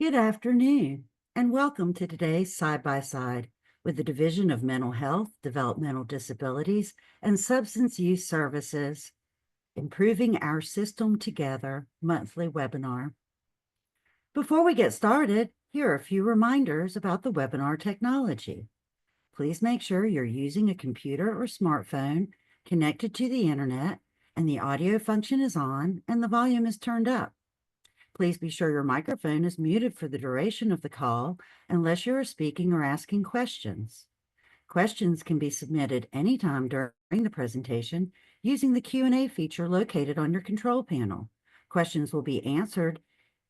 Good afternoon, and welcome to today's Side by Side with the Division of Mental Health, Developmental Disabilities, and Substance Use Services, Improving Our System Together monthly webinar. Before we get started, here are a few reminders about the webinar technology. Please make sure you're using a computer or smartphone connected to the internet and the audio function is on and the volume is turned up. Please be sure your microphone is muted for the duration of the call unless you are speaking or asking questions. Questions can be submitted anytime during the presentation using the Q&A feature located on your control panel. Questions will be answered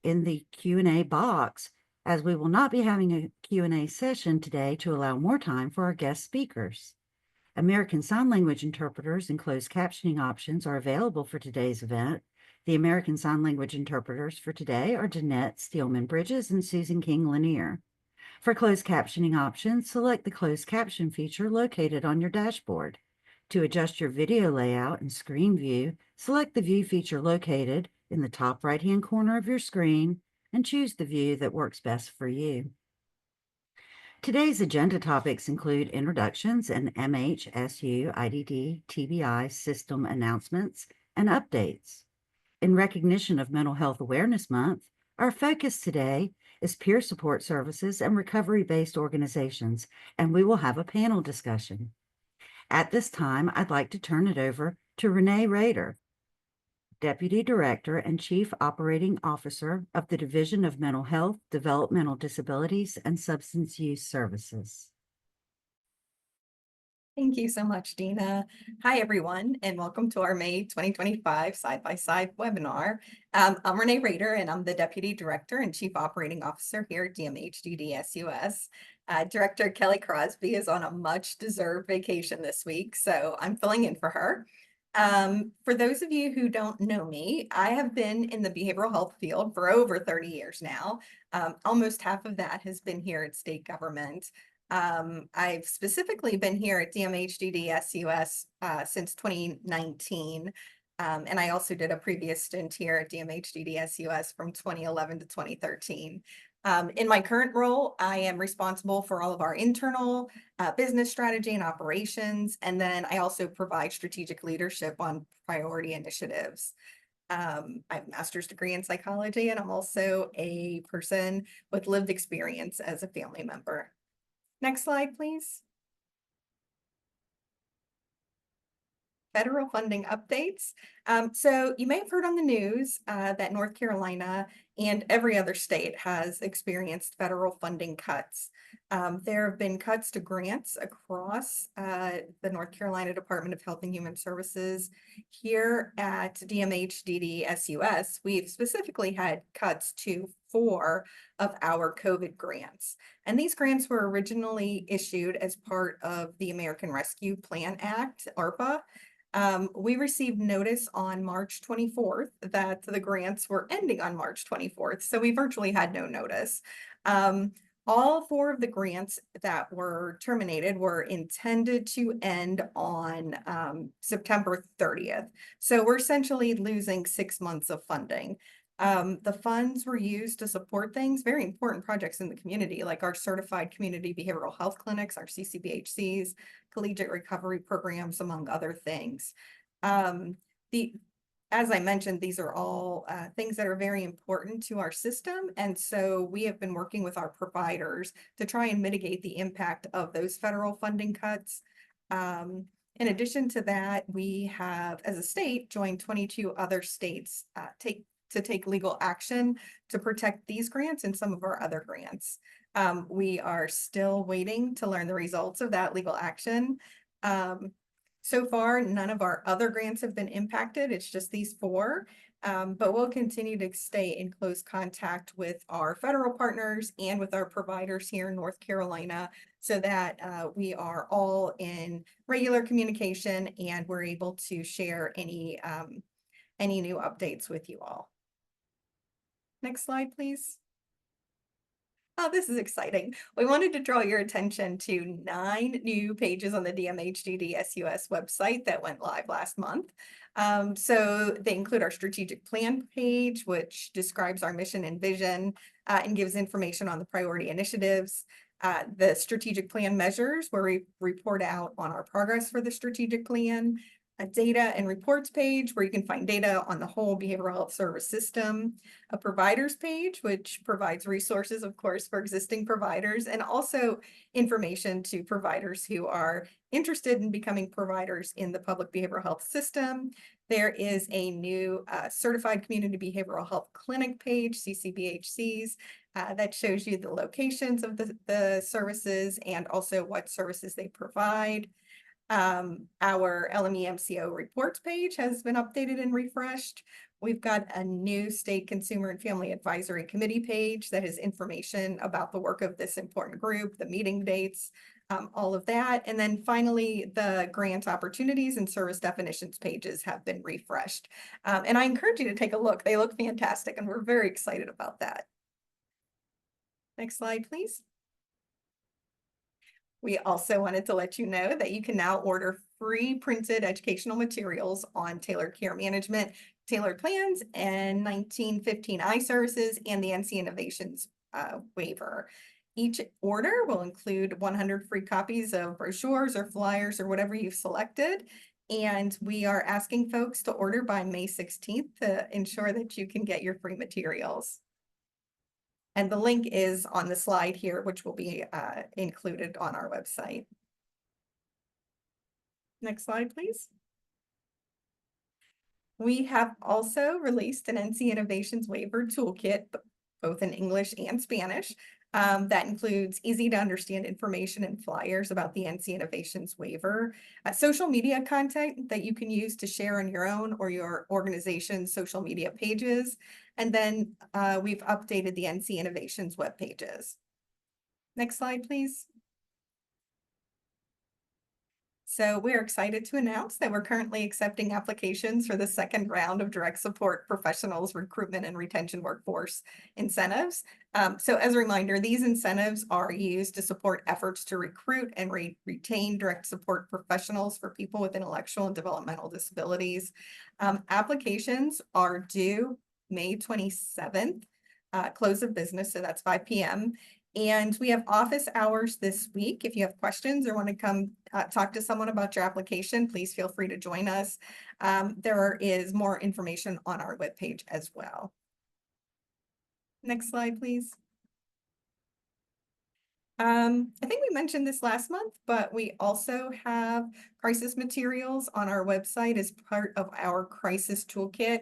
in the Q&A box, as we will not be having a Q&A session today to allow more time for our guest speakers. American Sign Language interpreters and closed captioning options are available for today's event. The American Sign Language interpreters for today are Jeanette Steelman-Bridges and Susan King-Lanier. For closed captioning options, select the closed caption feature located on your dashboard. To adjust your video layout and screen view, select the view feature located in the top right-hand corner of your screen and choose the view that works best for you. Today's agenda topics include introductions and MHSU IDD TBI system announcements and updates. In recognition of Mental Health Awareness Month, our focus today is peer support services and recovery-based organizations, and we will have a panel discussion. At this time, I'd like to turn it over to Renee Rader, Deputy Director and Chief Operating Officer of the Division of Mental Health, Developmental Disabilities, and Substance Use Services. Thank you so much, Dina. Hi, everyone, and welcome to our May 2025 Side-by-Side webinar. I'm Renee Rader, and I'm the Deputy Director and Chief Operating Officer here at DMHDD-SUS. Director Kelly Crosby is on a much-deserved vacation this week, so I'm filling in for her. For those of you who don't know me, I have been in the behavioral health field for over 30 years now. Almost half of that has been here at state government. I've specifically been here at DMHDD-SUS since 2019. And I also did a previous stint here at DMHDD-SUS from 2011 to 2013. In my current role, I am responsible for all of our internal business strategy and operations, and then I also provide strategic leadership on priority initiatives. I have a master's degree in psychology, and I'm also a person with lived experience as a family member. Next slide, please. Federal funding updates. So you may have heard on the news that North Carolina and every other state has experienced federal funding cuts. There have been cuts to grants across the North Carolina Department of Health and Human Services. Here at DMHDD-SUS, we've specifically had cuts to 4 of our COVID grants. And these grants were originally issued as part of the American Rescue Plan Act, ARPA. We received notice on March 24th that the grants were ending on March 24th, so we virtually had no notice. All 4 of the grants that were terminated were intended to end on September 30th. So we're essentially losing 6 months of funding. The funds were used to support things, very important projects in the community, like our certified community behavioral health clinics, our CCBHCs, collegiate recovery programs, among other things. As I mentioned, these are all things that are very important to our system. And so we have been working with our providers to try and mitigate the impact of those federal funding cuts. In addition to that, we have, as a state, joined 22 other states to take legal action to protect these grants and some of our other grants. We are still waiting to learn the results of that legal action. So far, none of our other grants have been impacted. It's just these 4. But we'll continue to stay in close contact with our federal partners and with our providers here in North Carolina so that we are all in regular communication and we're able to share any new updates with you all. Next slide, please. Oh, this is exciting. We wanted to draw your attention to 9 new pages on the DMHDD SUS website that went live last month. So they include our strategic plan page, which describes our mission and vision and gives information on the priority initiatives. The strategic plan measures where we report out on our progress for the strategic plan. A data and reports page where you can find data on the whole behavioral health service system, a providers page, which provides resources, of course, for existing providers, and also information to providers who are interested in becoming providers in the public behavioral health system. There is a new certified community behavioral health clinic page, CCBHCs, that shows you the locations of the services and also what services they provide. Our LME MCO reports page has been updated and refreshed. We've got a new state consumer and family advisory committee page that has information about the work of this important group, the meeting dates, all of that. And then finally, the grant opportunities and service definitions pages have been refreshed. And I encourage you to take a look. They look fantastic and we're very excited about that. Next slide, please. We also wanted to let you know that you can now order free printed educational materials on tailored care management, tailored plans, and 1915 I-Services and the NC Innovations waiver. Each order will include 100 free copies of brochures or flyers or whatever you've selected. And we are asking folks to order by May 16th to ensure that you can get your free materials. And the link is on the slide here, which will be included on our website. Next slide, please. We have also released an NC Innovations waiver toolkit, both in English and Spanish, that includes easy to understand information and flyers about the NC Innovations waiver, social media content that you can use to share on your own or your organization's social media pages. And then we've updated the NC Innovations web pages. Next slide, please. So we're excited to announce that we're currently accepting applications for the second round of direct support professionals recruitment and retention workforce incentives. So as a reminder, these incentives are used to support efforts to recruit and retain direct support professionals for people with intellectual and developmental disabilities. Applications are due May 27th, close of business, so that's 5 p.m. And we have office hours this week. If you have questions or want to come talk to someone about your application, please feel free to join us. There is more information on our webpage as well. Next slide, please. I think we mentioned this last month, but we also have crisis materials on our website as part of our crisis toolkit.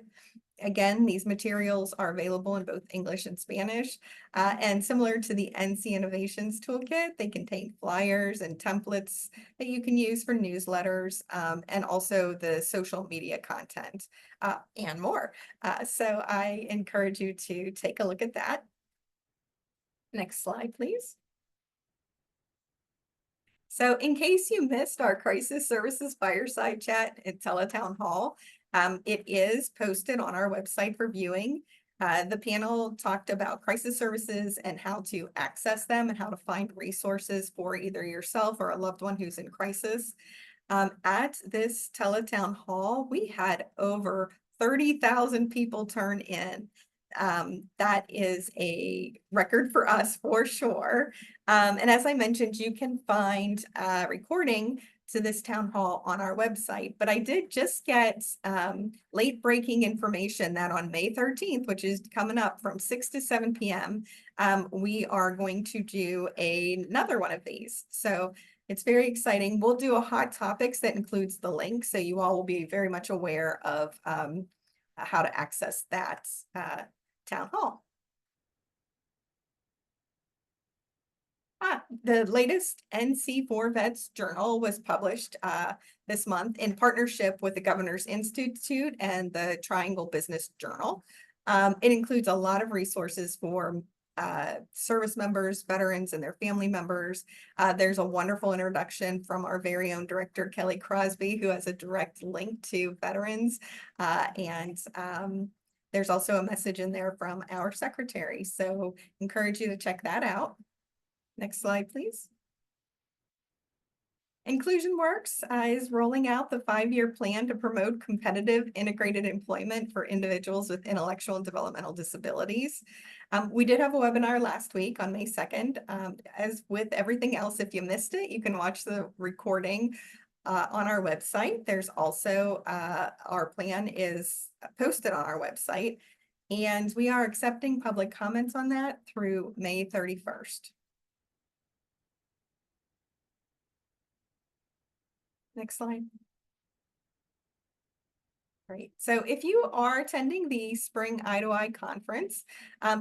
Again, these materials are available in both English and Spanish, and similar to the NC Innovations Toolkit, they contain flyers and templates that you can use for newsletters, and also the social media content, and more. So I encourage you to take a look at that. Next slide, please. So in case you missed our crisis services fireside chat at Teletown Hall, it is posted on our website for viewing. The panel talked about crisis services and how to access them and how to find resources for either yourself or a loved one who's in crisis. At this Teletown Hall, we had over 30,000 people turn in. That is a record for us for sure. And as I mentioned, you can find a recording to this town hall on our website. But I did just get late breaking information that on May 13th, which is coming up from 6 to 7 p.m., we are going to do another one of these. So it's very exciting. We'll do a hot topics that includes the link. So you all will be very much aware of how to access that town hall. The latest NC4 Vets Journal was published this month in partnership with the Governor's Institute and the Triangle Business Journal. It includes a lot of resources for service members, veterans, and their family members. There's a wonderful introduction from our very own director, Kelly Crosby, who has a direct link to veterans. There's also a message in there from our secretary, so encourage you to check that out. Next slide, please. Inclusion Works is rolling out the 5-year plan to promote competitive integrated employment for individuals with intellectual and developmental disabilities. We did have a webinar last week on May 2nd. As with everything else, if you missed it, you can watch the recording on our website. There's also our plan is posted on our website, and we are accepting public comments on that through May 31st. Next slide. Great. So if you are attending the Spring Eye to Eye Conference,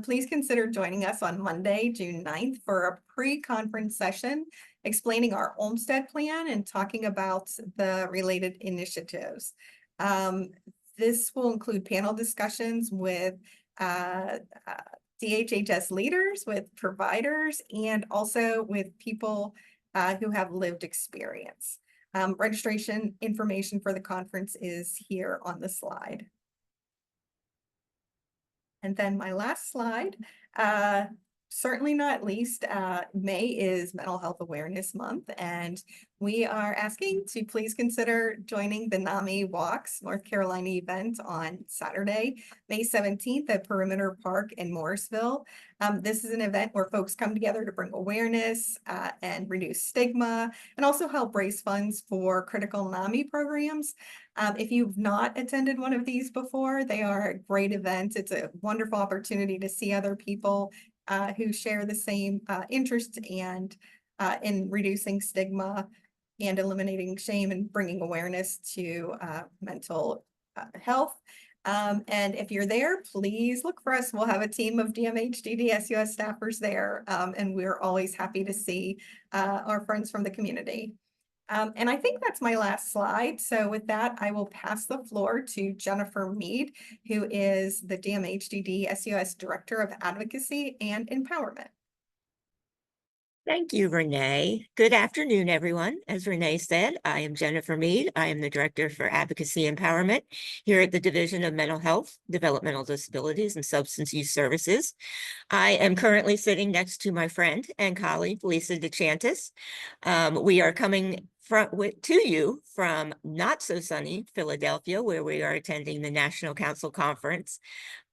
please consider joining us on Monday, June 9th for a pre-conference session explaining our Olmsted plan and talking about the related initiatives. This will include panel discussions with DHHS leaders, with providers, and also with people who have lived experience. Registration information for the conference is here on the slide. And then my last slide, certainly not least, May is Mental Health Awareness Month, and we are asking to please consider joining the NAMI Walks North Carolina event on Saturday, May 17th at Perimeter Park in Morrisville. This is an event where folks come together to bring awareness and reduce stigma, and also help raise funds for critical NAMI programs. If you've not attended one of these before, they are a great event. It's a wonderful opportunity to see other people who share the same interest and in reducing stigma and eliminating shame and bringing awareness to mental health. And if you're there, please look for us. We'll have a team of DMHDD SUS staffers there, and we're always happy to see our friends from the community. And I think that's my last slide. So with that, I will pass the floor to Jennifer Mead, who is the DMHDD SUS Director of Advocacy and Empowerment. Thank you, Renee. Good afternoon, everyone. As Renee said, I am Jennifer Mead. I am the Director for Advocacy Empowerment here at the Division of Mental Health, Developmental Disabilities, and Substance Use Services. I am currently sitting next to my friend and colleague, Lisa DeChantis. We are coming to you from not so sunny Philadelphia, where we are attending the National Council Conference.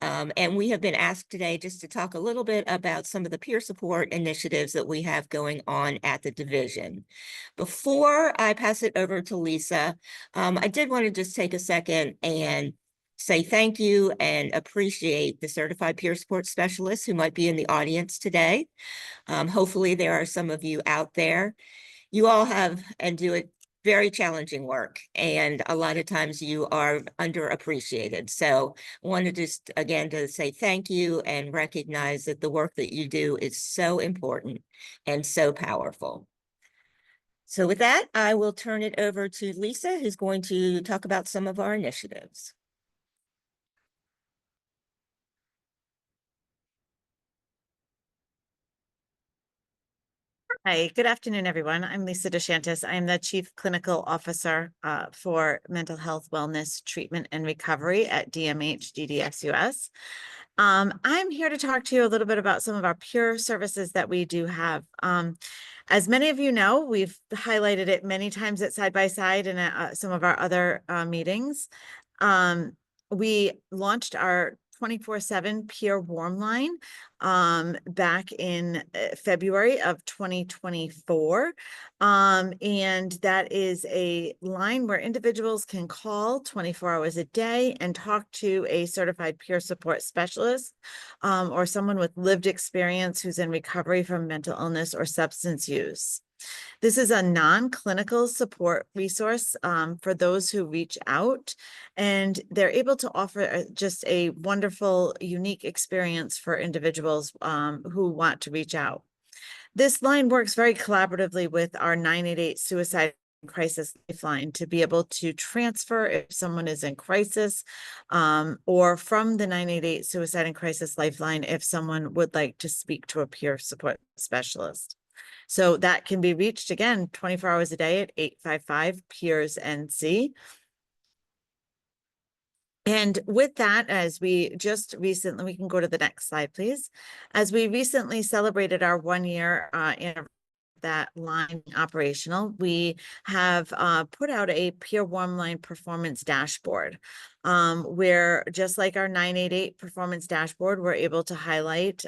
And we have been asked today just to talk a little bit about some of the peer support initiatives that we have going on at the division. Before I pass it over to Lisa, I did want to just take a second and say thank you and appreciate the certified peer support specialists who might be in the audience today. Hopefully there are some of you out there. You all have and do it very challenging work, and a lot of times you are underappreciated. So I wanted just again to say thank you and recognize that the work that you do is so important and so powerful. So with that, I will turn it over to Lisa, who's going to talk about some of our initiatives. Hi, good afternoon, everyone. I'm Lisa DeChantis. I am the Chief Clinical Officer for Mental Health, Wellness, Treatment, and Recovery at DMHDD-SUS. I'm here to talk to you a little bit about some of our peer services that we do have. As many of you know, we've highlighted it many times at Side by Side and at some of our other meetings. We launched our 24/7 peer warm line back in February of 2024. And that is a line where individuals can call 24 hours a day and talk to a certified peer support specialist or someone with lived experience who's in recovery from mental illness or substance use. This is a non-clinical support resource for those who reach out, and they're able to offer just a wonderful, unique experience for individuals who want to reach out. This line works very collaboratively with our 988 Suicide Crisis Lifeline to be able to transfer if someone is in crisis, or from the 988 Suicide and Crisis Lifeline if someone would like to speak to a peer support specialist. So that can be reached again 24 hours a day at 855-PEERS-NC. And with that, as we just recently, we can go to the next slide, please. As we recently celebrated our 1 year anniversary that line operational, we have put out a Peer Warmline performance dashboard, where just like our 988 performance dashboard, we're able to highlight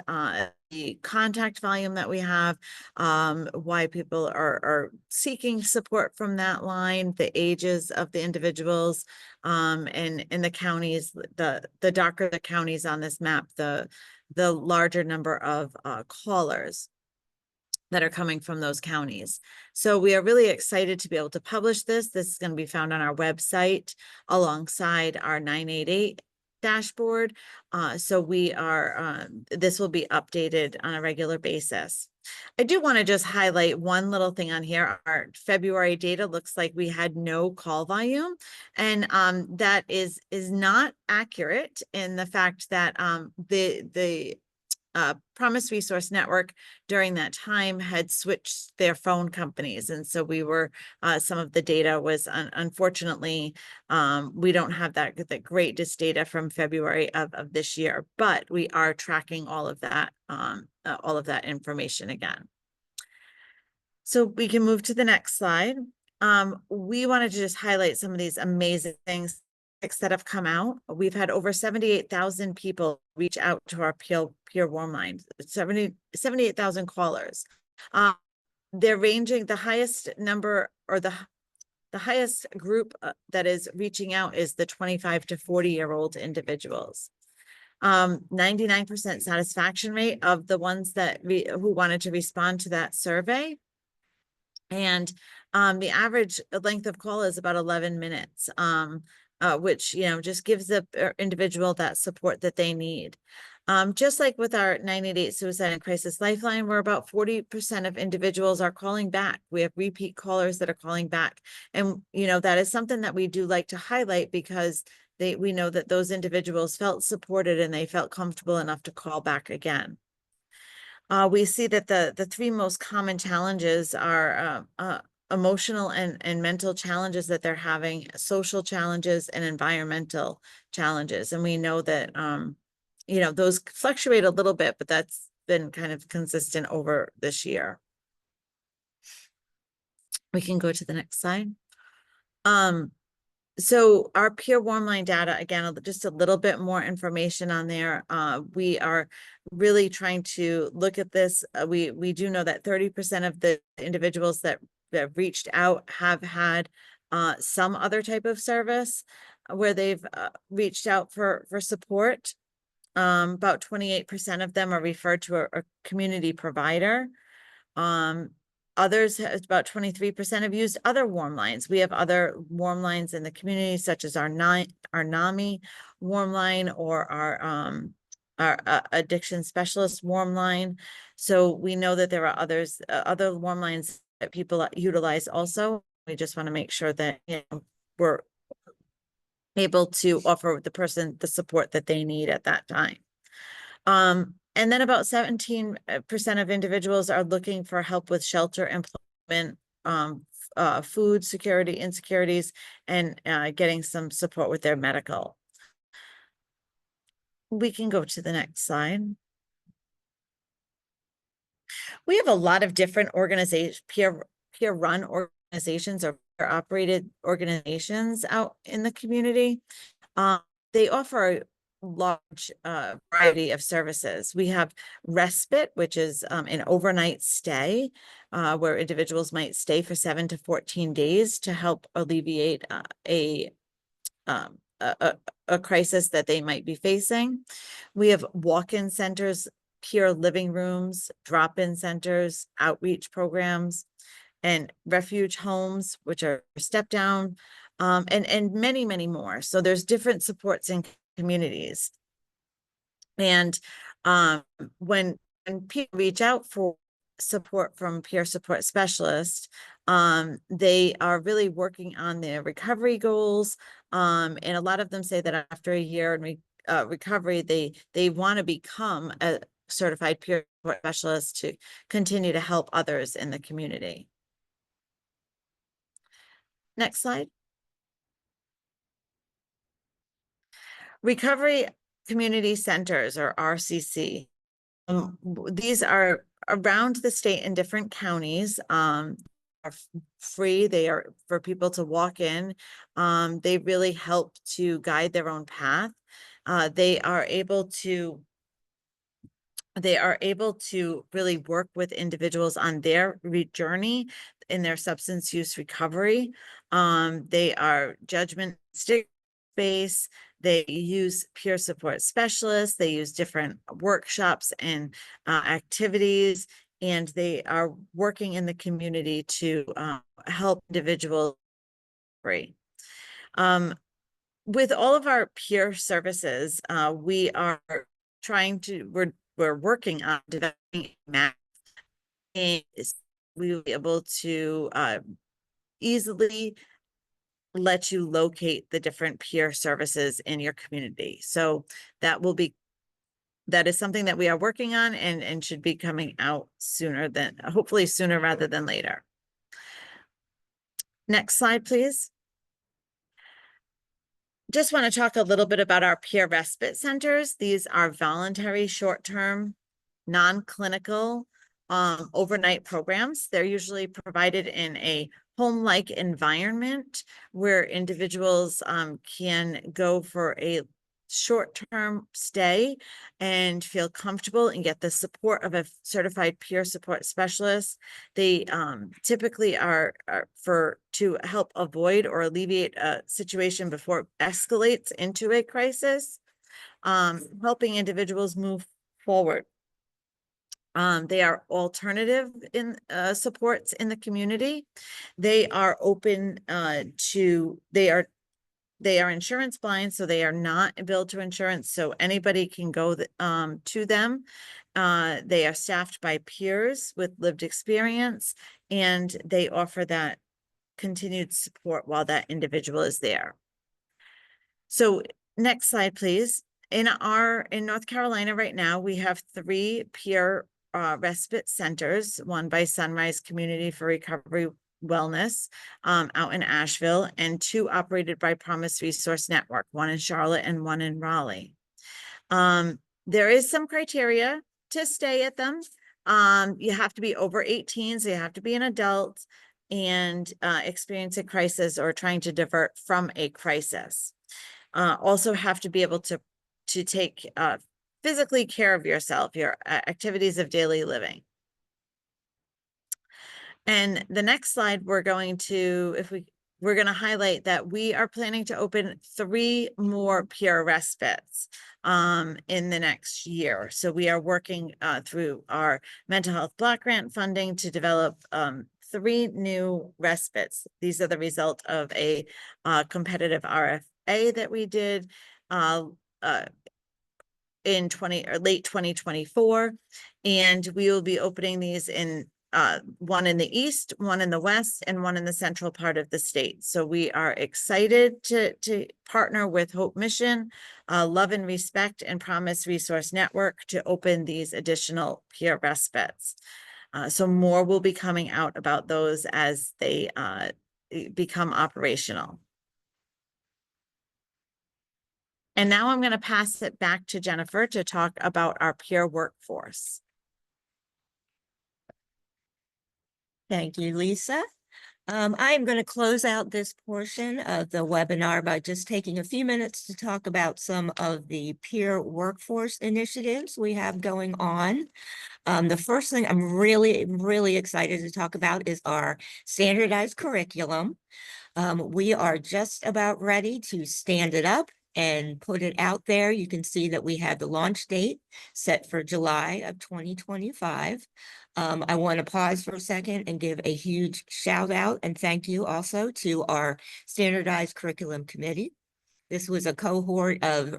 the contact volume that we have, why people are seeking support from that line, the ages of the individuals, and in the counties, the darker the counties on this map, the larger number of callers that are coming from those counties. So we are really excited to be able to publish this. This is going to be found on our website alongside our 988 dashboard. So we are, this will be updated on a regular basis. I do want to just highlight one little thing on here. Our February data looks like we had no call volume, and that is not accurate in the fact that the Promise Resource Network during that time had switched their phone companies. And so we were, some of the data was unfortunately, we don't have that greatest data from February of this year, but we are tracking all of that information again. So we can move to the next slide. We wanted to just highlight some of these amazing things that have come out. We've had over 78,000 people reach out to our Peer Warmline, 78,000 callers. They're ranging, the highest number, or the highest group that is reaching out is the 25 to 40-year-old individuals. 99% satisfaction rate of the ones that who wanted to respond to that survey. And the average length of call is about 11 minutes. Which, just gives the individual that support that they need. Just like with our 988 Suicide and Crisis Lifeline, where about 40% of individuals are calling back. We have repeat callers that are calling back. And, that is something that we do like to highlight, because we know that those individuals felt supported and they felt comfortable enough to call back again. We see that the three most common challenges are emotional and mental challenges that they're having, social challenges, and environmental challenges. And we know that, those fluctuate a little bit, but that's been kind of consistent over this year. We can go to the next slide. So our Peer Warmline data, again, just a little bit more information on there. We are really trying to look at this. We do know that 30% of the individuals that reached out have had some other type of service where they've reached out for support. About 28% of them are referred to a community provider. Others, about 23% have used other warm lines. We have other warm lines in the community, such as our NAMI warm line, or our addiction specialist warm line. So we know that there are others, other warm lines that people utilize also. We just want to make sure that we're able to offer the person the support that they need at that time. And then about 17% of individuals are looking for help with shelter, employment, food security, insecurities, and getting some support with their medical. We can go to the next slide. We have a lot of different organizations, peer-run organizations, or peer-operated organizations out in the community. They offer large variety of services. We have respite, which is an overnight stay where individuals might stay for 7 to 14 days to help alleviate a crisis that they might be facing. We have walk-in centers, peer living rooms, drop-in centers, outreach programs, and refuge homes, which are step down, and many, many more. So there's different supports in communities. And when people reach out for support from peer support specialists, they are really working on their recovery goals. And a lot of them say that after a year in recovery, they want to become a certified peer support specialist to continue to help others in the community. Next slide. Recovery Community Centers, or RCC. These are around the state in different counties. Are free. They are for people to walk in. They really help to guide their own path. They are able to really work with individuals on their journey in their substance use recovery. They are judgment based. They use peer support specialists. They use different workshops and activities, and they are working in the community to help individuals. With all of our peer services, we are we're working on developing a map, and we will be able to easily let you locate the different peer services in your community. So that is something that we are working on and should be coming out hopefully sooner rather than later. Next slide, please. Just want to talk a little bit about our peer respite centers. These are voluntary, short-term, non-clinical, overnight programs. They're usually provided in a home-like environment where individuals can go for a short-term stay and feel comfortable and get the support of a certified peer support specialist. They typically are to help avoid or alleviate a situation before it escalates into a crisis, helping individuals move forward. They are alternative in supports in the community. They are open they are insurance blind, so they are not billed to insurance, so anybody can go to them. They are staffed by peers with lived experience, and they offer that continued support while that individual is there. So next slide, please. In North Carolina right now, we have 3 peer respite centers, one by Sunrise Community for Recovery Wellness out in Asheville, and 2 operated by Promise Resource Network, one in Charlotte and one in Raleigh. There is some criteria to stay at them. You have to be over 18, so you have to be an adult and experience a crisis or trying to divert from a crisis. Also have to be able to take physically care of yourself, your activities of daily living. And the next slide, we're going to highlight that we are planning to open 3 more peer respites in the next year. So we are working through our mental health block grant funding to develop 3 new respites. These are the result of a competitive RFA that we did in late 2024, and we will be opening these in one in the east, one in the west, and one in the central part of the state. So we are excited to partner with Hope Mission, Love and Respect, and Promise Resource Network to open these additional peer respites. So more will be coming out about those as they become operational. And now I'm going to pass it back to Jennifer to talk about our peer workforce. Thank you, Lisa. I'm going to close out this portion of the webinar by just taking a few minutes to talk about some of the peer workforce initiatives we have going on. The first thing I'm really excited to talk about is our standardized curriculum. We are just about ready to stand it up and put it out there. You can see that we have the launch date set for July of 2025. I want to pause for a second and give a huge shout out and thank you also to our standardized curriculum committee. This is a cohort of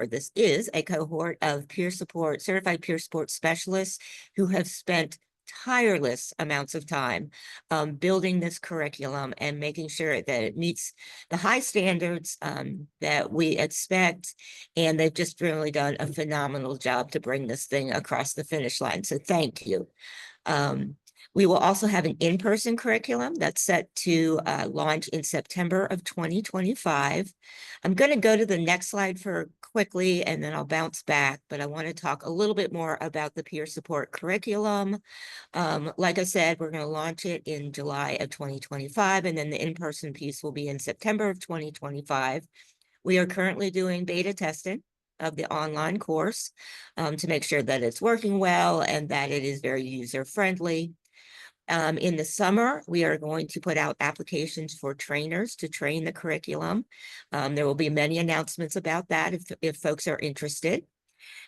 peer support, certified peer support specialists who have spent tireless amounts of time building this curriculum and making sure that it meets the high standards that we expect. And they've just really done a phenomenal job to bring this thing across the finish line. So thank you. We will also have an in-person curriculum that's set to launch in September of 2025. I'm going to go to the next slide for quickly, and then I'll bounce back, but I want to talk a little bit more about the peer support curriculum. Like I said, we're going to launch it in July of 2025, and then the in-person piece will be in September of 2025. We are currently doing beta testing of the online course to make sure that it's working well and that it is very user-friendly. In the summer, we are going to put out applications for trainers to train the curriculum. There will be many announcements about that if folks are interested.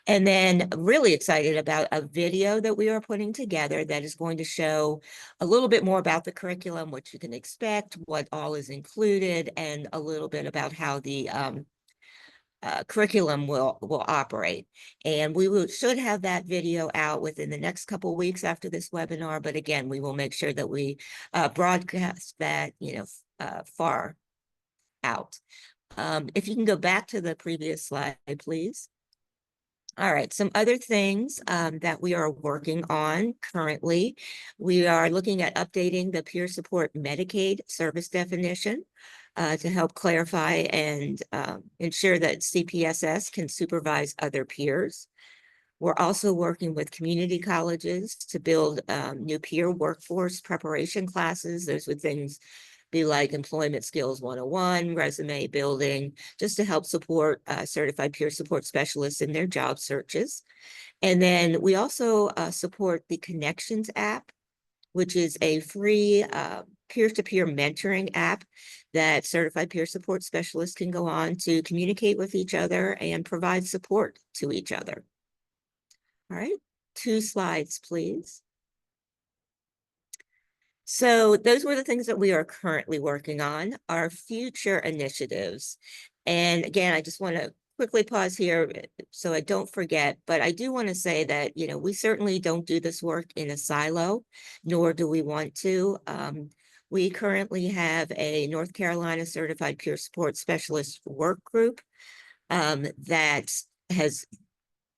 And then really excited about a video that we are putting together that is going to show a little bit more about the curriculum, what you can expect, what all is included, and a little bit about how the curriculum will operate. And we should have that video out within the next couple of weeks after this webinar. But again, we will make sure that we broadcast that, far out. If you can go back to the previous slide, please. All right, some other things that we are working on currently. We are looking at updating the peer support Medicaid service definition to help clarify and ensure that CPSS can supervise other peers. We're also working with community colleges to build new peer workforce preparation classes. Those would things be like Employment Skills 101, resume building, just to help support certified peer support specialists in their job searches. And then we also support the Connections app, which is a free peer-to-peer mentoring app that certified peer support specialists can go on to communicate with each other and provide support to each other. All right, 2 slides, please. So those were the things that we are currently working on, our future initiatives. And again, I just want to quickly pause here so I don't forget, but I do want to say that, we certainly don't do this work in a silo, nor do we want to. We currently have a North Carolina Certified Peer Support Specialist work group that has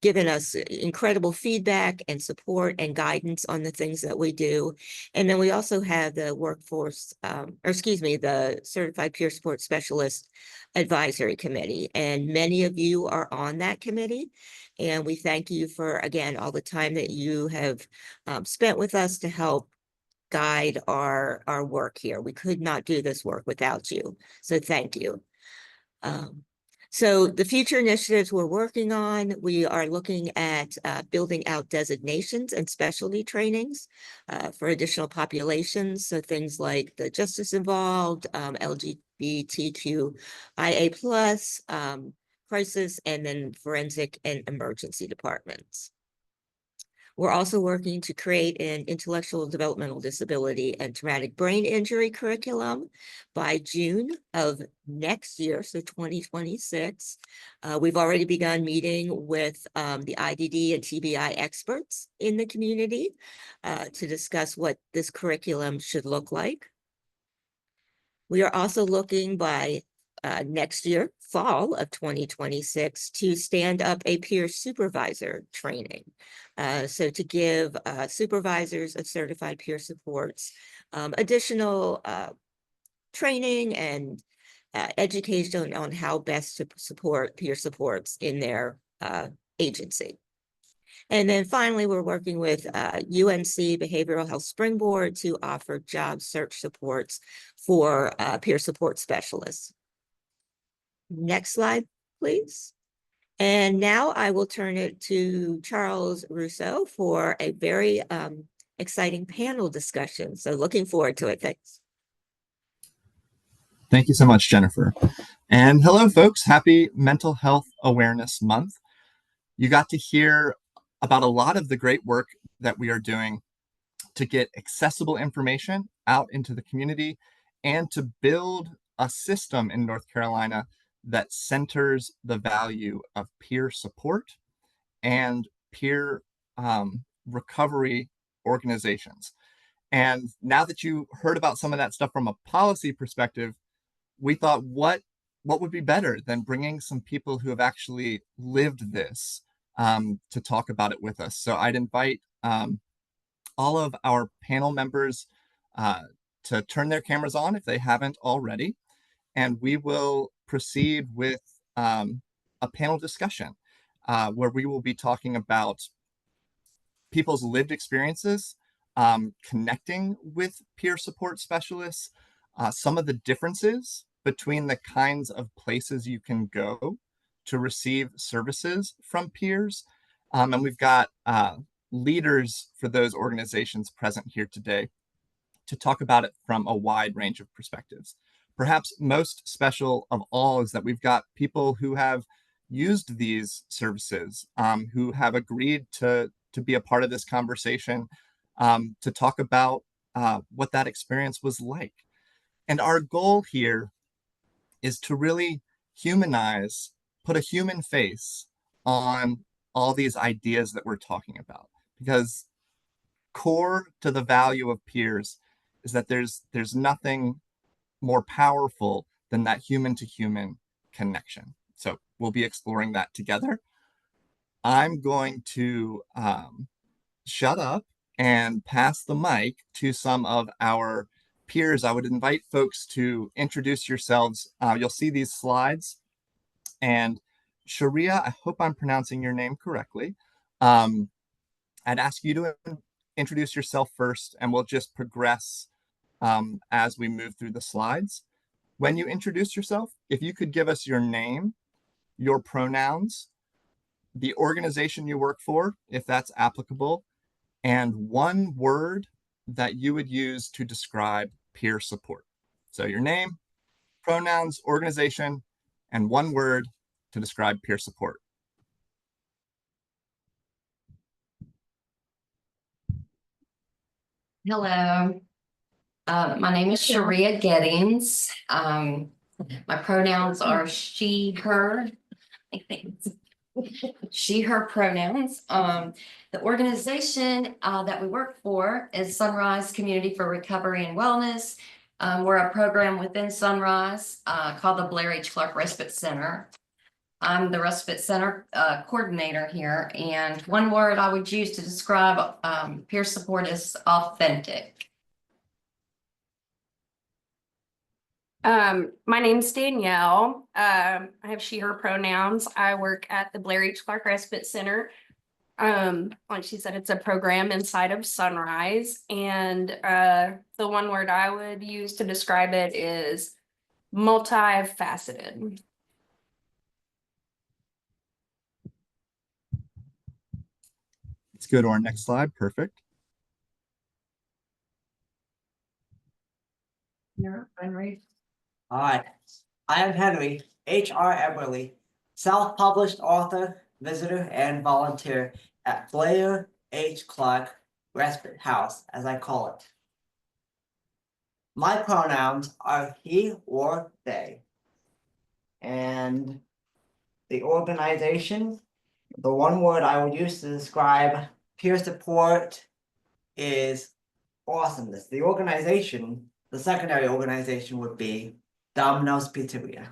given us incredible feedback and support and guidance on the things that we do. And then we also have the the Certified Peer Support Specialist Advisory Committee. And many of you are on that committee. And we thank you for, again, all the time that you have spent with us to help guide our work here. We could not do this work without you. So thank you. So the future initiatives we're working on, we are looking at building out designations and specialty trainings for additional populations. So things like the justice involved, LGBTQIA+, crisis, and then forensic and emergency departments. We're also working to create an intellectual developmental disability and traumatic brain injury curriculum by June of next year, so 2026. We've already begun meeting with the IDD and TBI experts in the community to discuss what this curriculum should look like. We are also looking by next year, fall of 2026, to stand up a peer supervisor training. So to give supervisors of certified peer supports additional training and education on how best to support peer supports in their agency. And then finally, we're working with UNC Behavioral Health Springboard to offer job search supports for peer support specialists. Next slide, please. And now I will turn it to Charles Rousseau for a very exciting panel discussion. So looking forward to it. Thanks. Thank you so much, Jennifer. And hello, folks. Happy Mental Health Awareness Month. You got to hear about a lot of the great work that we are doing to get accessible information out into the community and to build a system in North Carolina that centers the value of peer support and peer recovery organizations. And now that you heard about some of that stuff from a policy perspective, we thought, what would be better than bringing some people who have actually lived this to talk about it with us. So I'd invite all of our panel members to turn their cameras on if they haven't already, and we will proceed with a panel discussion where we will be talking about people's lived experiences, connecting with peer support specialists, some of the differences between the kinds of places you can go to receive services from peers. And we've got leaders for those organizations present here today to talk about it from a wide range of perspectives. Perhaps most special of all is that we've got people who have used these services, who have agreed to be a part of this conversation, to talk about what that experience was like. And our goal here is to really humanize, put a human face on all these ideas that we're talking about. Because core to the value of peers is that there's nothing more powerful than that human to human connection. So we'll be exploring that together. I'm going to shut up and pass the mic to some of our peers. I would invite folks to introduce yourselves. You'll see these slides. And Sharia, I hope I'm pronouncing your name correctly. I'd ask you to introduce yourself first, and we'll just progress as we move through the slides. When you introduce yourself, if you could give us your name, your pronouns, the organization you work for, if that's applicable, and one word that you would use to describe peer support. So your name, pronouns, organization, and one word to describe peer support. Hello, my name is Sharia Gettings. My pronouns are she, her. She, her pronouns. The organization that we work for is Sunrise Community for Recovery and Wellness. We're a program within Sunrise called the Blair H. Clark Respite Center. I'm the Respite Center coordinator here, and one word I would use to describe peer support is authentic. My name's Danielle. I have she, her pronouns. I work at the Blair H. Clark Respite Center. Like she said, it's a program inside of Sunrise, and the one word I would use to describe it is multifaceted. Let's go to our next slide. Perfect. Henry. Hi, I am Henry H.R. Eberly, self-published author, visitor, and volunteer at Blair H. Clark Respite House, as I call it. My pronouns are he or they. And the organization, the one word I would use to describe peer support is awesomeness. The organization, the secondary organization would be Domino's Pizzeria.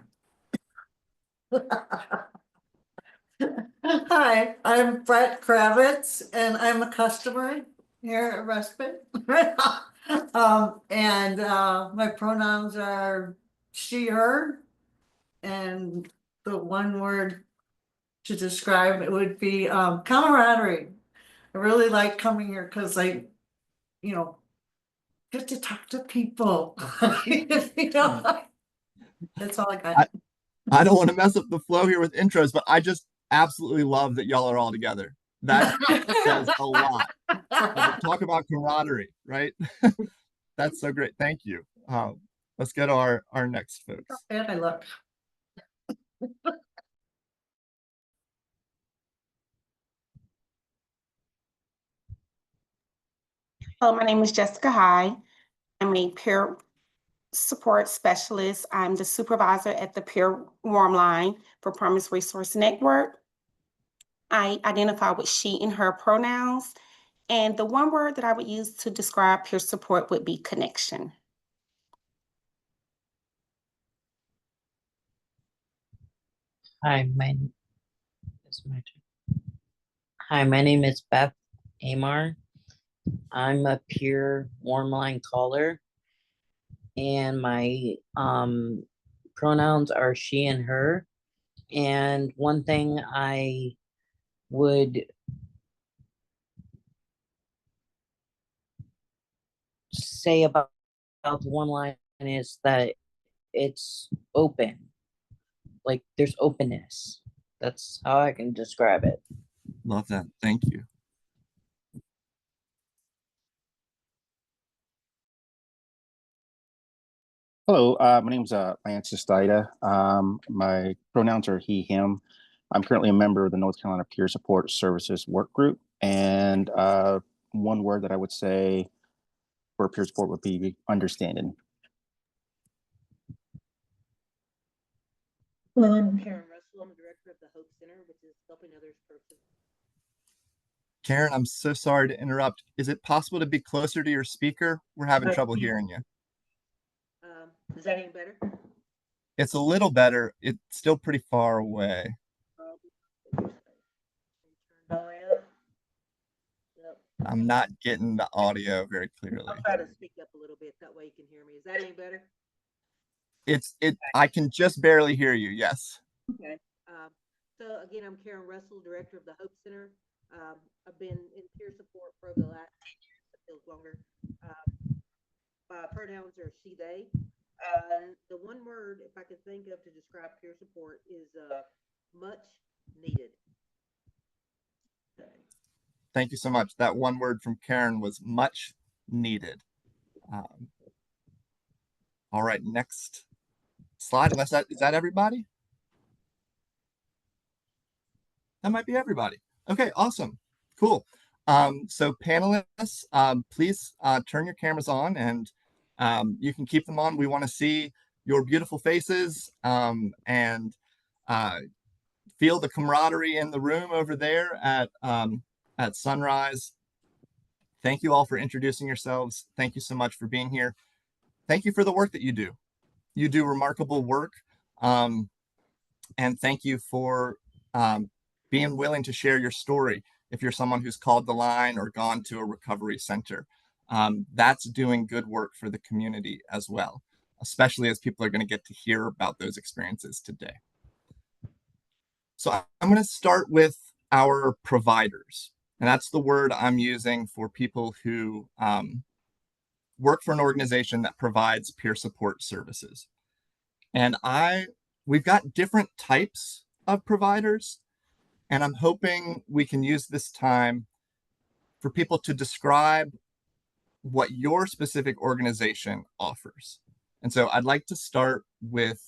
Hi, I'm Brett Kravitz, and I'm a customer here at Respite. My pronouns are she, her, and the one word to describe it would be camaraderie. I really like coming here because I, get to talk to people. That's all I got. I don't want to mess up the flow here with intros, but I just absolutely love that y'all are all together. That says a lot. Talk about camaraderie, right? That's so great. Thank you. Let's get our next folks. And I look. Hello, my name is Jessica High. I'm a peer support specialist. I'm the supervisor at the Peer Warm Line for Promise Resource Network. I identify with she and her pronouns, and the one word that I would use to describe peer support would be connection. Hi, my name is Beth Amar. I'm a peer warm line caller, and my pronouns are she and her. And one thing I would say about the warm line is that it's open. Like there's openness. That's how I can describe it. Love that. Thank you. Hello, my name's Lance Estida. My pronouns are he, him. I'm currently a member of the North Carolina Peer Support Services Work Group. And one word that I would say for peer support would be understanding. Hello, I'm Karen Russell. I'm the director of the Hope Center, which is helping others persevere. Karen, I'm so sorry to interrupt. Is it possible to be closer to your speaker? We're having trouble hearing you. Is that any better? It's a little better. It's still pretty far away. I'm not getting the audio very clearly. I'll try to speak up a little bit. That way you can hear me. Is that any better? I can just barely hear you. Yes. Okay. So again, I'm Karen Russell, director of the Hope Center. I've been in peer support for over the last 10 years. It feels longer. My pronouns are she, they. The one word, if I could think of to describe peer support, is much needed. Thank you so much. That one word from Karen was much needed. All right, next slide. Unless is that everybody? That might be everybody. Okay, awesome. Cool. So panelists, please turn your cameras on, and you can keep them on. We want to see your beautiful faces and feel the camaraderie in the room over there at Sunrise. Thank you all for introducing yourselves. Thank you so much for being here. Thank you for the work that you do. You do remarkable work. And thank you for being willing to share your story. If you're someone who's called the line or gone to a recovery center, that's doing good work for the community as well, especially as people are going to get to hear about those experiences today. So I'm going to start with our providers. And that's the word I'm using for people who work for an organization that provides peer support services. And we've got different types of providers, and I'm hoping we can use this time for people to describe what your specific organization offers. And so I'd like to start with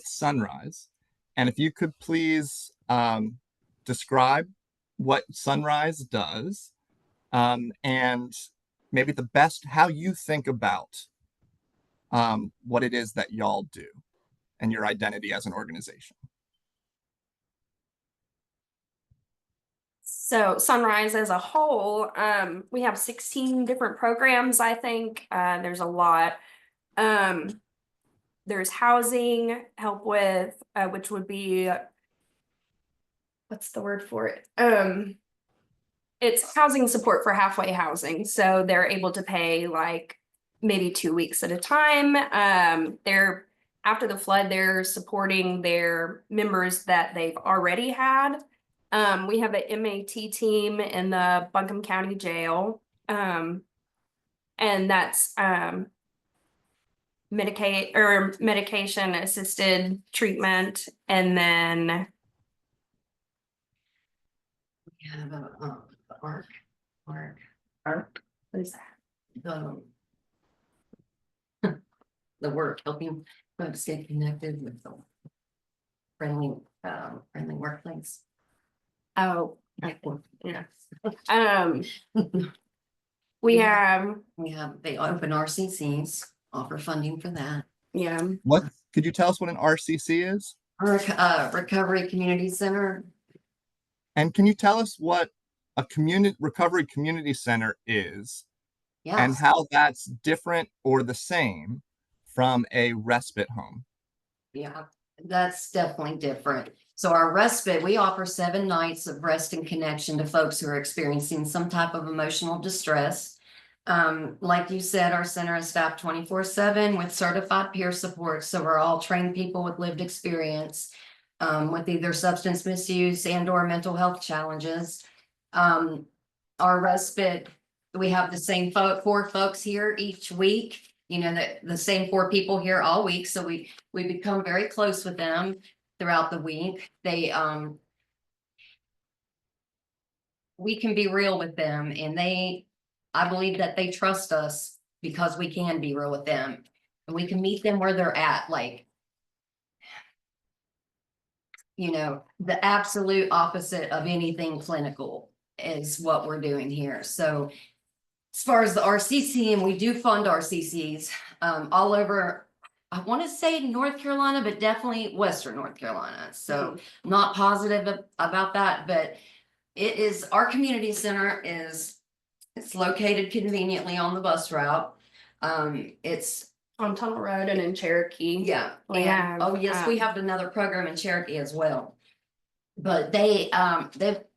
Sunrise. And if you could please describe what Sunrise does and maybe how you think about what it is that y'all do and your identity as an organization. So Sunrise as a whole, we have 16 different programs, I think. There's a lot. There's housing, help with, which would be, what's the word for it? It's housing support for halfway housing. So they're able to pay like maybe 2 weeks at a time. After the flood, they're supporting their members that they've already had. We have an MAT team in the Buncombe County Jail. And that's medication assisted treatment. And then We have a ARC. What is that? The work, helping folks stay connected with the friendly workplace. Oh, yeah. We have, They open RCCs, offer funding for that. yeah. What could you tell us what an RCC is? Recovery Community Center. And can you tell us what a recovery community center is and Yes. how that's different or the same from a respite home? Yeah, that's definitely different. So our respite, we offer 7 nights of rest and connection to folks who are experiencing some type of emotional distress. Like you said, our center is staffed 24/7 with certified peer support. So we're all trained people with lived experience with either substance misuse and or mental health challenges. Our respite, we have the same 4 folks here each week, you know, the same 4 people here all week. So we become very close with them throughout the week. We can be real with them, and I believe that they trust us because we can be real with them. And we can meet them where they're at, like, you know, the absolute opposite of anything clinical is what we're doing here. So as far as the RCC, and we do fund RCCs all over, I want to say North Carolina, but definitely Western North Carolina. So I'm not positive about that, but it is, our community center it's located conveniently on the bus route. It's On Tunnel Road and in Cherokee. yeah. We And have, oh yes, we have another program in Cherokee as well. But they've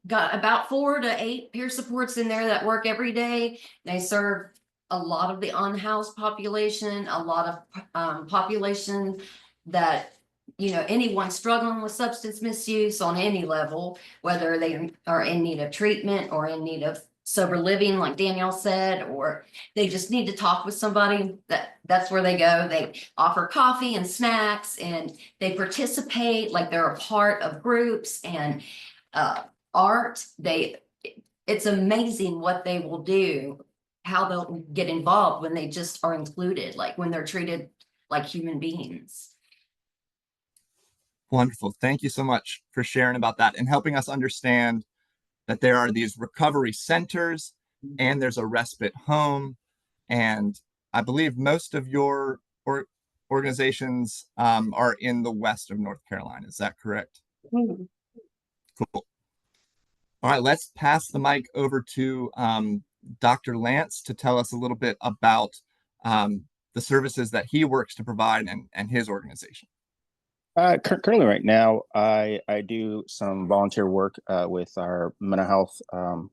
got about 4 to 8 peer supports in there that work every day. They serve a lot of the unhoused population, a lot of population that, you know, anyone struggling with substance misuse on any level, whether they are in need of treatment or in need of sober living, like Danielle said, or they just need to talk with somebody, that's where they go. They offer coffee and snacks, and they participate, like they're a part of groups and art. It's amazing what they will do, how they'll get involved when they just are included, like when they're treated like human beings. Wonderful. Thank you so much for sharing about that and helping us understand that there are these recovery centers and there's a respite home. And I believe most of your organizations are in the west of North Carolina. Is that correct? Mhm. Cool. All right, let's pass the mic over to Dr. Lance to tell us a little bit about the services that he works to provide and his organization. Currently, right now, I do some volunteer work with our mental health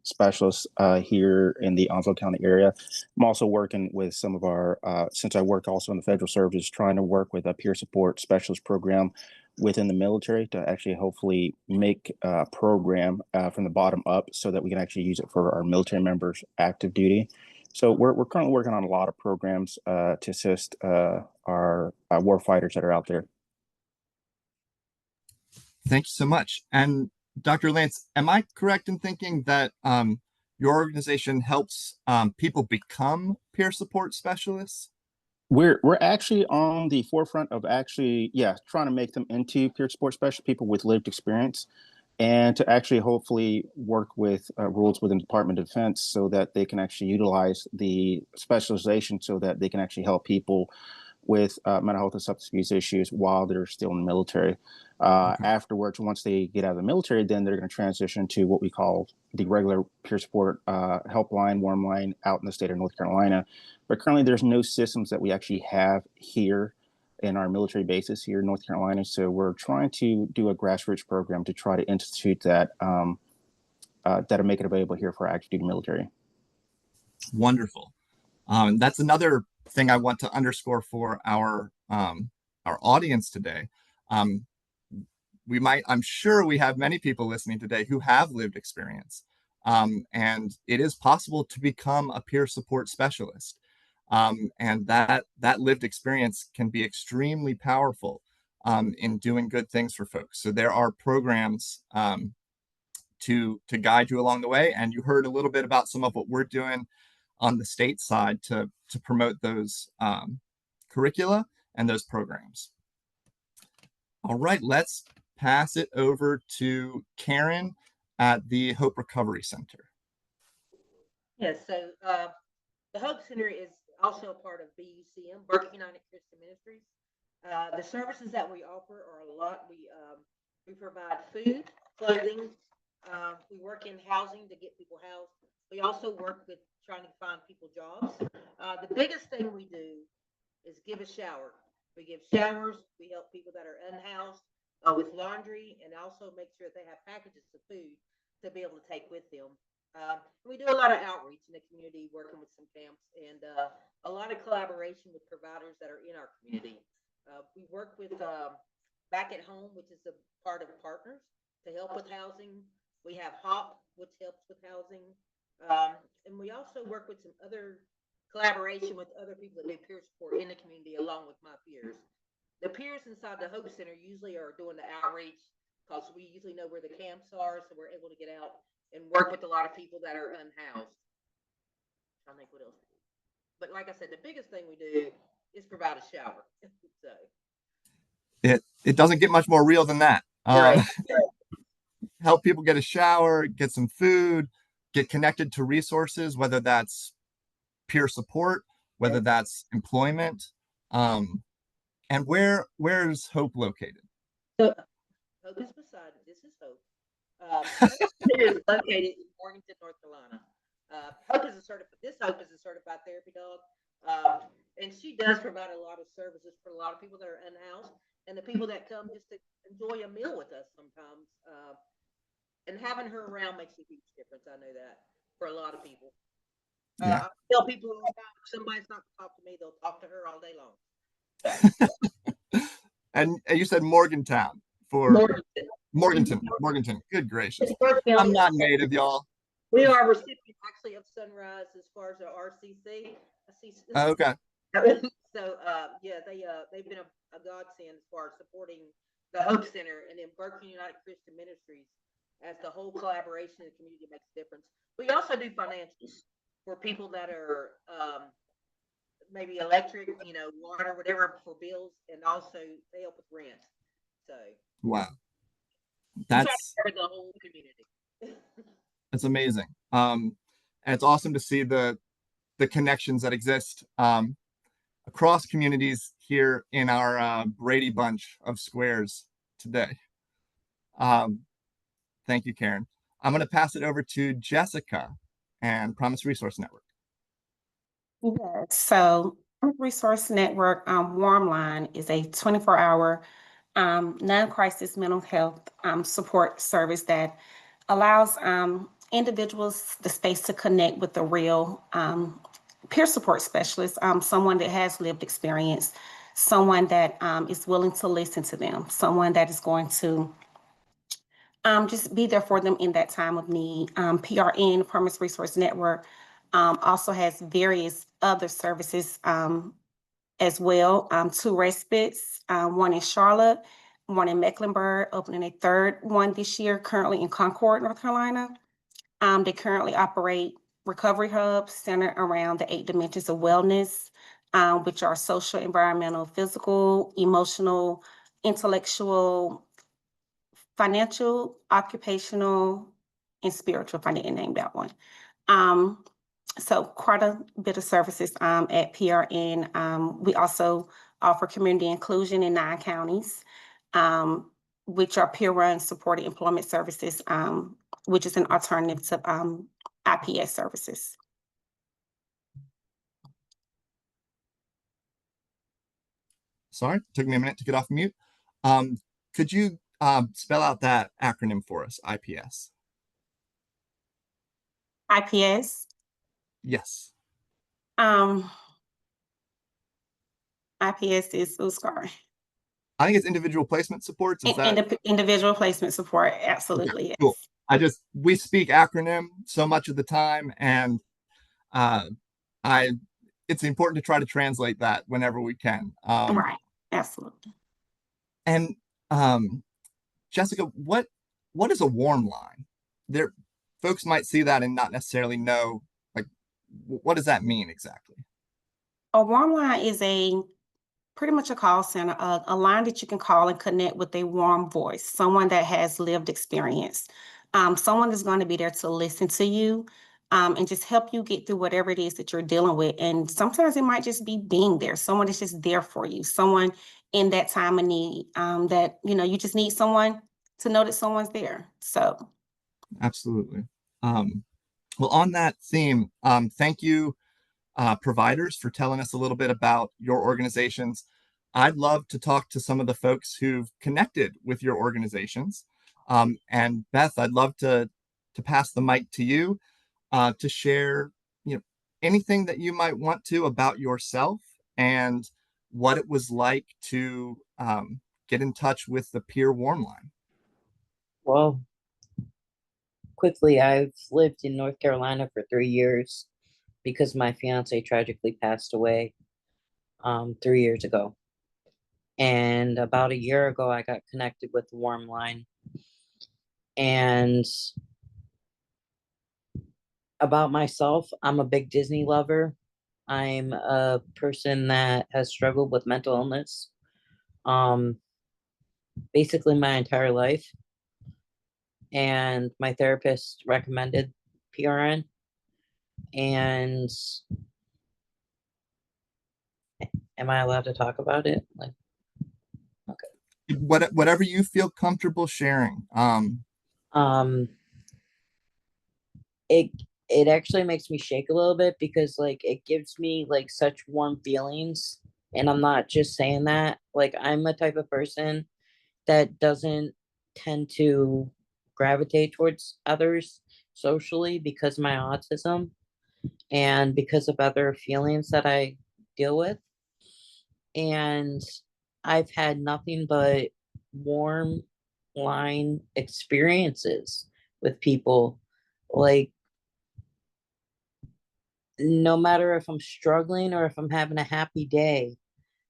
specialists here in the Onslow County area. I'm also working with some of our, since I work also in the federal service, trying to work with a peer support specialist program within the military to actually hopefully make a program from the bottom up so that we can actually use it for our military members active duty. So we're currently working on a lot of programs to assist our war fighters that are out there. Thank you so much. And Dr. Lance, am I correct in thinking that your organization helps people become peer support specialists? We're actually on the forefront of actually, trying to make them into peer support specialists, people with lived experience, and to actually hopefully work with rules within the Department of Defense so that they can actually utilize the specialization so that they can actually help people with mental health and substance abuse issues while they're still in the military. Afterwards, once they get out of the military, then they're going to transition to what we call the regular peer support helpline, warm line out in the state of North Carolina. But currently, there's no systems that we actually have here in our military bases here in North Carolina. So we're trying to do a grassroots program to try to institute that that'll make it available here for our active duty military. Wonderful. That's another thing I want to underscore for our audience today. I'm sure we have many people listening today who have lived experience, and it is possible to become a peer support specialist. And that lived experience can be extremely powerful in doing good things for folks. So there are programs to guide you along the way. And you heard a little bit about some of what we're doing on the state side to promote those curricula and those programs. All right, let's pass it over to Karen at the Hope Recovery Center. Yes, so the Hope Center is also a part of BUCM, Berkeley United Christian Ministries. The services that we offer are a lot. We provide food, clothing. We work in housing to get people housed. We also work with trying to find people jobs. The biggest thing we do is give a shower. We give showers. We help people that are unhoused. with laundry, and also make sure they have packages of food to be able to take with them. We do a lot of outreach in the community, working with some camps, and a lot of collaboration with providers that are in our community. We work with Back at Home, which is a part of Partners, to help with housing. We have HOP, which helps with housing. And we also work with some other collaboration with other people that do peer support in the community along with my peers. The peers inside the Hope Center usually are doing the outreach because we usually know where the camps are, so we're able to get out and work with a lot of people that are unhoused. I think what else we do. But like I said, the biggest thing we do is provide a shower. So It doesn't get much more real than that. right. Help people get a shower, get some food, get connected to resources, whether that's peer support, whether that's employment. And where's Hope located? So Hope is beside it. This is Hope. It is located in Morganton, North Carolina. Hope is Hope is a certified therapy dog. And she does provide a lot of services for a lot of people that are unhoused and the people that come just to enjoy a meal with us sometimes. And having her around makes a huge difference. I know that for a lot of people. Yeah. I tell people if somebody's not to talk to me, they'll talk to her all day long. And you said Morgantown for Morganton. Good gracious. I'm not native, y'all. We are recipients actually of Sunrise as far as the RCC. Okay. So yeah, they've been a godsend as far as supporting the Hope Center, and then Berkeley United Christian Ministries as the whole collaboration in the community makes a difference. We also do financials for people that are maybe electric, water, whatever, for bills, and also they help with rent. So Wow. we try to That's cover the whole community. That's amazing. And it's awesome to see the connections that exist across communities here in our Brady Bunch of squares today. Thank you, Karen. I'm going to pass it over to Jessica and Promise Resource Network. Yes, so Resource Network Warm Line is a 24-hour non-crisis mental health support service that allows individuals the space to connect with the real peer support specialist, someone that has lived experience, someone that is willing to listen to them, someone that is going to just be there for them in that time of need. PRN, Promise Resource Network, also has various other services as well. 2 respites, one in Charlotte, one in Mecklenburg, opening a 3rd one this year, currently in Concord, North Carolina. They currently operate recovery hubs centered around the 8 dimensions of wellness, which are social, environmental, physical, emotional, intellectual, financial, occupational, and spiritual, if I didn't name that one. So quite a bit of services at PRN. We also offer community inclusion in 9 counties, which are peer-run supported employment services, which is an alternative to IPS services. Sorry, took me a minute to get off mute. Could you spell out that acronym for us, IPS? IPS? Yes. IPS is, oh, sorry. I think it's individual placement supports. Is that individual placement support? Absolutely. Okay, cool. We speak acronym so much of the time, and it's important to try to translate that whenever we can. Right. Absolutely. And Jessica, what is a warm line? Folks might see that and not necessarily know, like, what does that mean exactly? A warm line is pretty much a call center, a line that you can call and connect with a warm voice, someone that has lived experience, someone that's going to be there to listen to you and just help you get through whatever it is that you're dealing with. And sometimes it might just be being there, someone that's just there for you, someone in that time of need that, you just need someone to know that someone's there. So. Absolutely. Well, on that theme, thank you, providers, for telling us a little bit about your organizations. I'd love to talk to some of the folks who've connected with your organizations. And Beth, I'd love to pass the mic to you to share, anything that you might want to about yourself and what it was like to get in touch with the Peer Warm Line. Well, quickly, I've lived in North Carolina for 3 years because my fiance tragically passed away 3 years ago. And about a year ago, I got connected with the Warm Line. And about myself, I'm a big Disney lover. I'm a person that has struggled with mental illness basically my entire life. And my therapist recommended PRN. And am I allowed to talk about it? Like, okay. Whatever you feel comfortable sharing. It actually makes me shake a little bit because like it gives me like such warm feelings, and I'm not just saying that. Like, I'm a type of person that doesn't tend to gravitate towards others socially because of my autism and because of other feelings that I deal with. And I've had nothing but warm line experiences with people. Like, no matter if I'm struggling or if I'm having a happy day,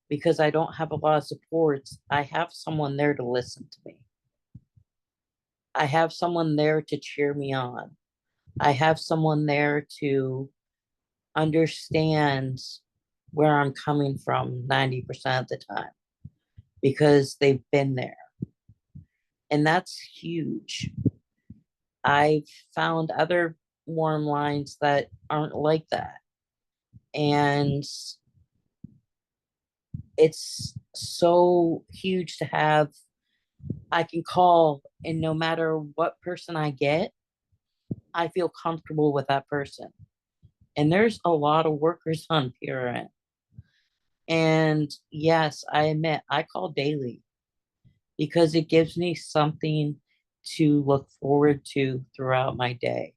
because I don't have a lot of supports, I have someone there to listen to me. I have someone there to cheer me on. I have someone there to understand where I'm coming from 90% of the time because they've been there. And that's huge. I've found other warm lines that aren't like that. And it's so huge to have. I can call, and no matter what person I get, I feel comfortable with that person. And there's a lot of workers on PRN. And yes, I admit I call daily because it gives me something to look forward to throughout my day.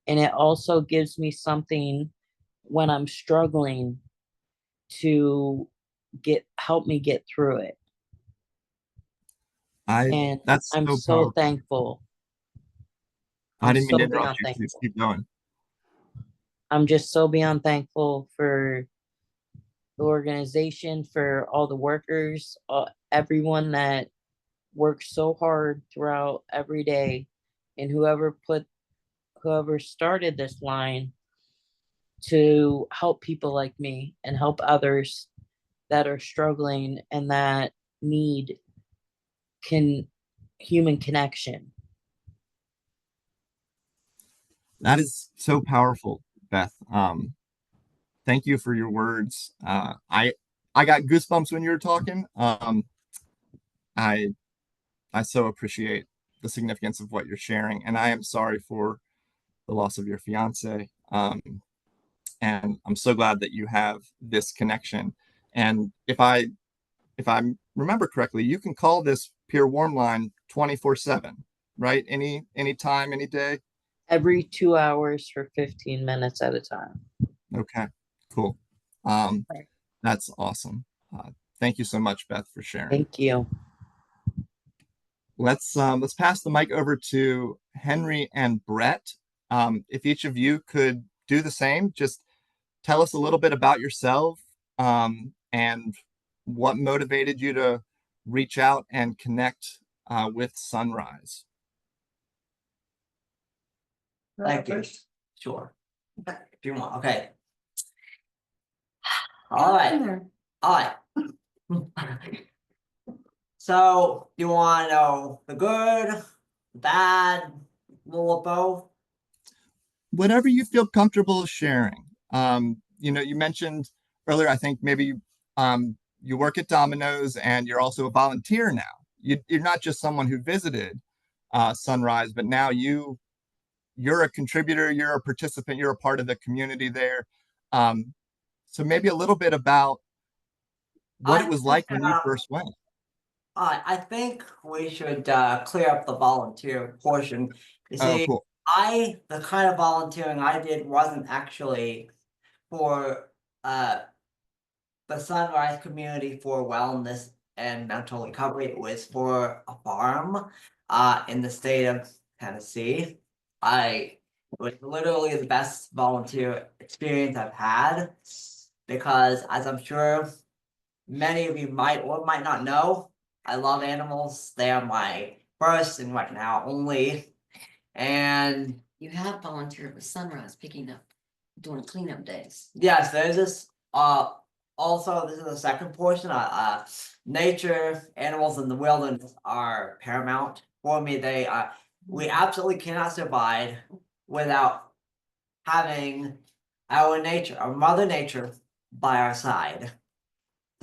And it also gives me something when I'm struggling to help me get through it. And That's I'm so so powerful. thankful. I didn't mean to so beyond interrupt you. Please keep going. I'm just so beyond thankful for the organization, for all the workers, everyone that works so hard throughout every day, and whoever started this line to help people like me and help others that are struggling and that need human connection. That is so powerful, Beth. Thank you for your words. I got goosebumps when you were talking. I so appreciate the significance of what you're sharing, and I am sorry for the loss of your fiance. And I'm so glad that you have this connection. And if I remember correctly, you can call this Peer Warm Line 24/7, right? Any time, any day. Every 2 hours for 15 minutes at a time. Okay, cool. That's awesome. Thank you so much, Beth, for sharing. Thank you. Let's pass the mic over to Henry and Brett. If each of you could do the same, just tell us a little bit about yourself and what motivated you to reach out and connect with Sunrise. Thank you. Sure. If you want, okay. All right. All right. So you want to know the good, the bad, a little of both? Whatever you feel comfortable sharing. You mentioned earlier, I think maybe you work at Domino's and you're also a volunteer now. You're not just someone who visited Sunrise, but now you're a contributor, you're a participant, you're a part of the community there. So maybe a little bit about what I it was think, like when you first went. I think we should clear up the volunteer portion. You Oh, see, cool. the kind of volunteering I did wasn't actually for the Sunrise Community for Wellness and Mental Recovery. It was for a farm in the state of Tennessee. It was literally the best volunteer experience I've had because, as I'm sure many of you might or might not know, I love animals. They are my first and right now only. And You have volunteered with Sunrise picking up, doing cleanup days. yes, there's this also this is the second portion. Nature, animals in the wilderness are paramount for me. We absolutely cannot survive without having our nature, our mother nature by our side.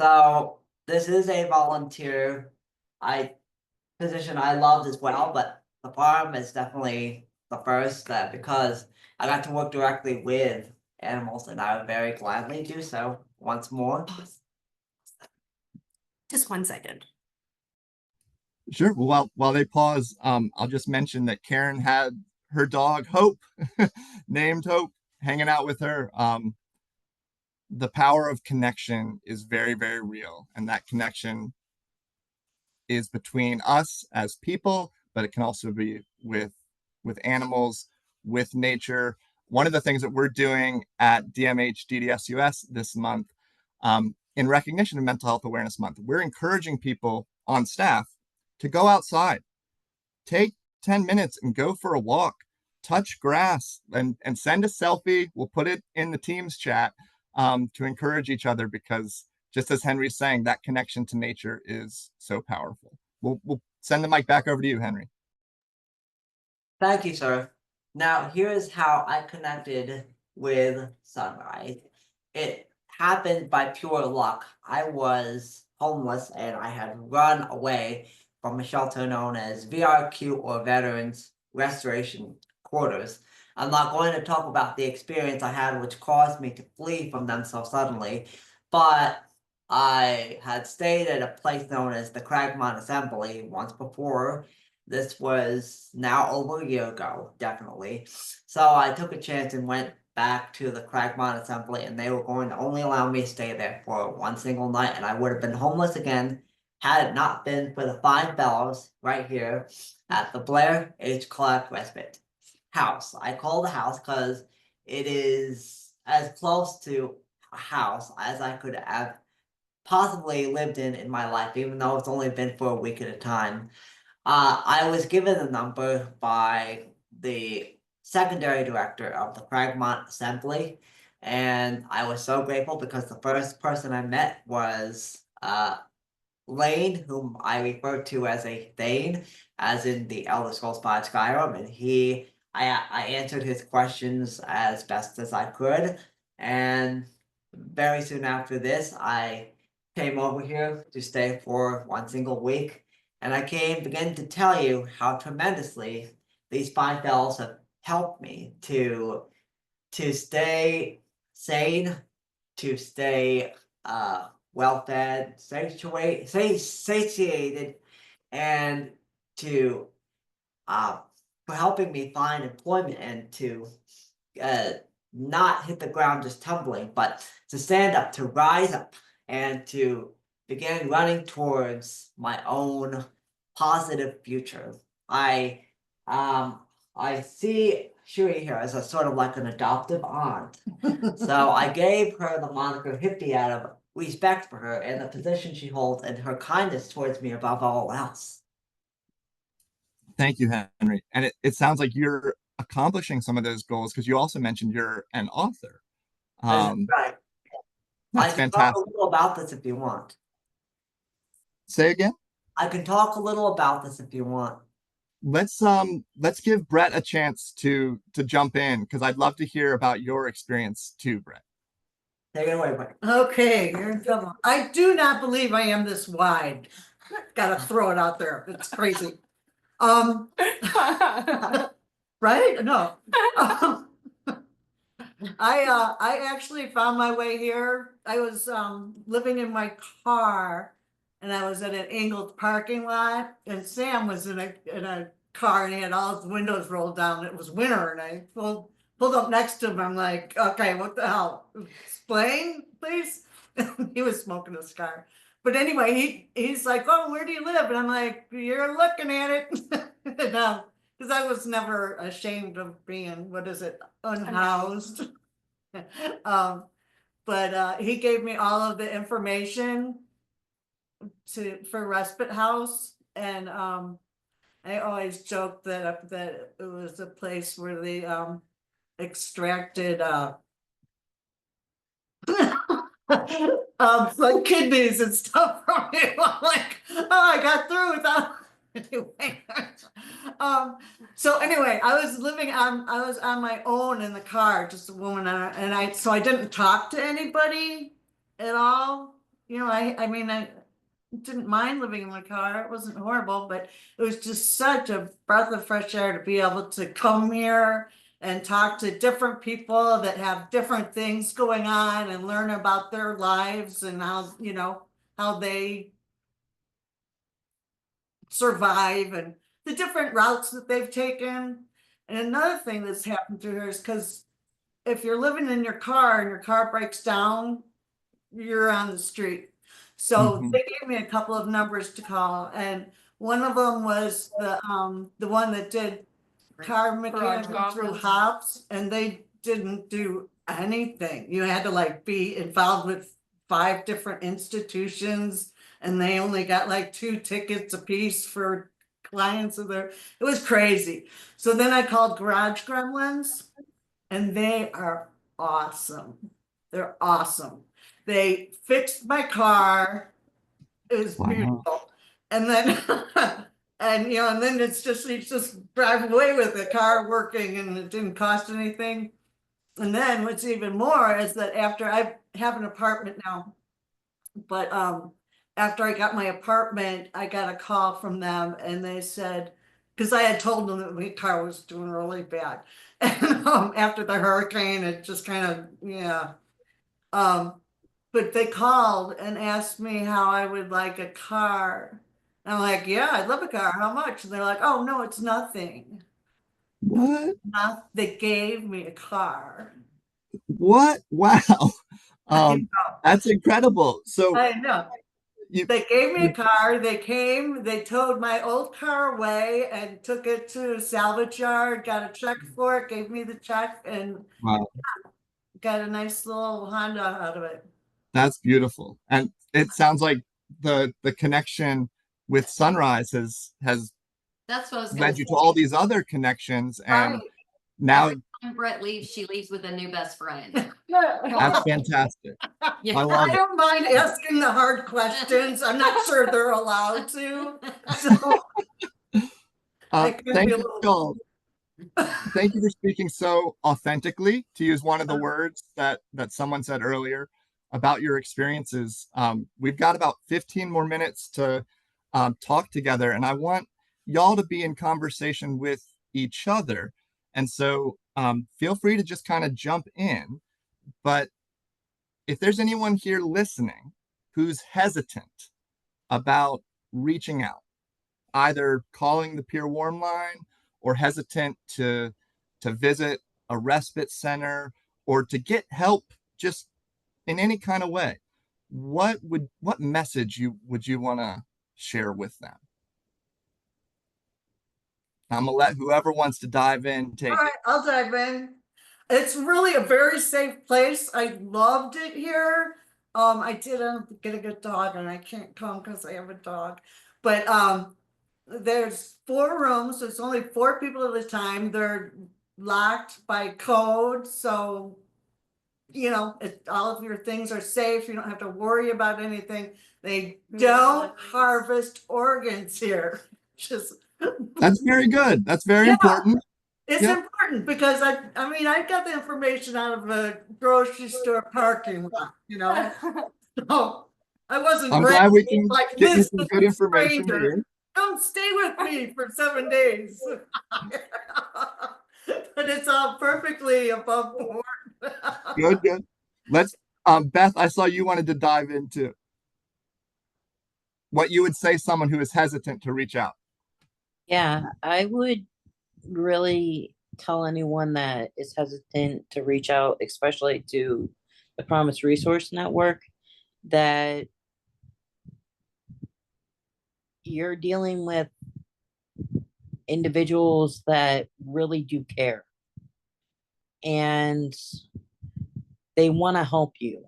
So this is a volunteer position I loved as well, but the farm is definitely the first because I got to work directly with animals and I would very gladly do so once more. Just 1 second. Sure. Well, while they pause, I'll just mention that Karen had her dog Hope, named Hope, hanging out with her. The power of connection is very, very real, and that connection is between us as people, but it can also be with animals, with nature. One of the things that we're doing at DMH DDSUS this month, in recognition of Mental Health Awareness Month, we're encouraging people on staff to go outside, take 10 minutes and go for a walk, touch grass, and send a selfie. We'll put it in the Teams chat to encourage each other, because just as Henry's saying, that connection to nature is so powerful. We'll send the mic back over to you, Henry. Thank you, sir. Now, here's how I connected with Sunrise. It happened by pure luck. I was homeless and I had run away from a shelter known as VRQ, or Veterans Restoration Quarters. I'm not going to talk about the experience I had which caused me to flee from them so suddenly, but I had stayed at a place known as the Cragmont Assembly once before. This was now over a year ago, definitely. So I took a chance and went back to the Cragmont Assembly, and they were going to only allow me to stay there for one single night, and I would have been homeless again had it not been for the fine fellows right here at the Blair H. Clark Respite House. I call the house because it is as close to a house as I could have possibly lived in my life, even though it's only been for a week at a time. I was given the number by the secondary director of the Cragmont Assembly, and I was so grateful because the first person I met was Lane, whom I refer to as a Thane, as in the Elder Scrolls V Skyrim, and I answered his questions as best as I could, and very soon after this, I came over here to stay for one single week, and I began to tell you how tremendously these fine fellows have helped me to stay sane, to stay well-fed, satiated, and for helping me find employment and to not hit the ground just tumbling, but to stand up, to rise up, and to begin running towards my own positive future. I see Shuri here as a sort of like an adoptive aunt. So I gave her the moniker hippie out of respect for her and the position she holds and her kindness towards me above all else. Thank you, Henry. And it sounds like you're accomplishing some of those goals, because you also mentioned you're an author. Right. That's I can fantastic. talk a little about this if you want. Say again? I can talk a little about this if you want. Let's give Brett a chance to jump in, because I'd love to hear about your experience too, Brett. Take it away, Brett. Okay, you're in trouble. I do not believe I am this wide. Gotta throw it out there. It's crazy. Right? No. I actually found my way here. I was living in my car and I was at an angled parking lot and Sam was in a car and he had all his windows rolled down. It was winter and I pulled up next to him. I'm like, okay, what the hell? Explain, please. He was smoking a cigar. But anyway, he's like, oh, where do you live? And I'm like, you're looking at it. Because I was never ashamed of being, what is it, unhoused. But he gave me all of the information for respite house, and I always joked that it was a place where they extracted like kidneys and stuff from me. I'm like, oh, I got through without anyway. So anyway, I was on my own in the car, just a woman, and so I didn't talk to anybody at all. You know, I mean, I didn't mind living in my car. It wasn't horrible, but it was just such a breath of fresh air to be able to come here and talk to different people that have different things going on and learn about their lives and how, you know, how they survive and the different routes that they've taken. And another thing that's happened through here is because if you're living in your car and your car breaks down, you're on the street. So they gave me a couple of numbers to call, and one of them was the one that did car mechanics through Hobbs, and they didn't do anything. You had to like be involved with 5 different institutions, and they only got like 2 tickets a piece for clients of their. It was crazy. So then I called Garage Gremlins, and they are awesome. They're awesome. They fixed my car. It was beautiful. And then and you know, and then it's just you just drive away with the car working and it didn't cost anything. And then what's even more is that after I have an apartment now, but after I got my apartment, I got a call from them and they said, because I had told them that my car was doing really bad. And after the hurricane, it just kind of, yeah. But they called and asked me how I would like a car. And I'm like, yeah, I'd love a car. How much? And they're like, oh, no, it's nothing. What? They gave me a car. What? Wow. That's incredible. So I know. They gave me a car. They came, they towed my old car away and took it to a salvage yard, got a check for it, gave me the check, and got a nice little Honda out of it. That's beautiful. And it sounds like the connection with Sunrise has That's what I was gonna led you to say. all these other connections. And Right. now Every time Brett leaves, she leaves with a new best friend. that's fantastic. Yeah. I love I it. don't mind asking the hard questions. I'm not sure they're allowed to. So I could Thank be a you, little- Joel. Thank you for speaking so authentically, to use one of the words that someone said earlier about your experiences. We've got about 15 more minutes to talk together, and I want y'all to be in conversation with each other. And so feel free to just kind of jump in. But if there's anyone here listening who's hesitant about reaching out, either calling the Peer Warm Line or hesitant to visit a respite center or to get help just in any kind of way, what message would you want to share with them? I'm gonna let whoever wants to dive in take All right, I'll dive in. It's really a very safe place. I loved it here. I didn't get a good dog and I can't come because I have a dog. But there's 4 rooms, so it's only 4 people at a time. They're locked by code, so you know, all of your things are safe. You don't have to worry about anything. They don't harvest organs here. Just That's very good. That's very important. it's important because I mean, I got the information out of a grocery store parking lot, you know. So I wasn't I'm glad we can like get you this some is good a information stranger. here. Don't stay with me for 7 days. But it's all perfectly above board. Good, good. Let's, Beth, I saw you wanted to dive into what you would say someone who is hesitant to reach out. Yeah, I would really tell anyone that is hesitant to reach out, especially to the Promise Resource Network, that you're dealing with individuals that really do care and they want to help you.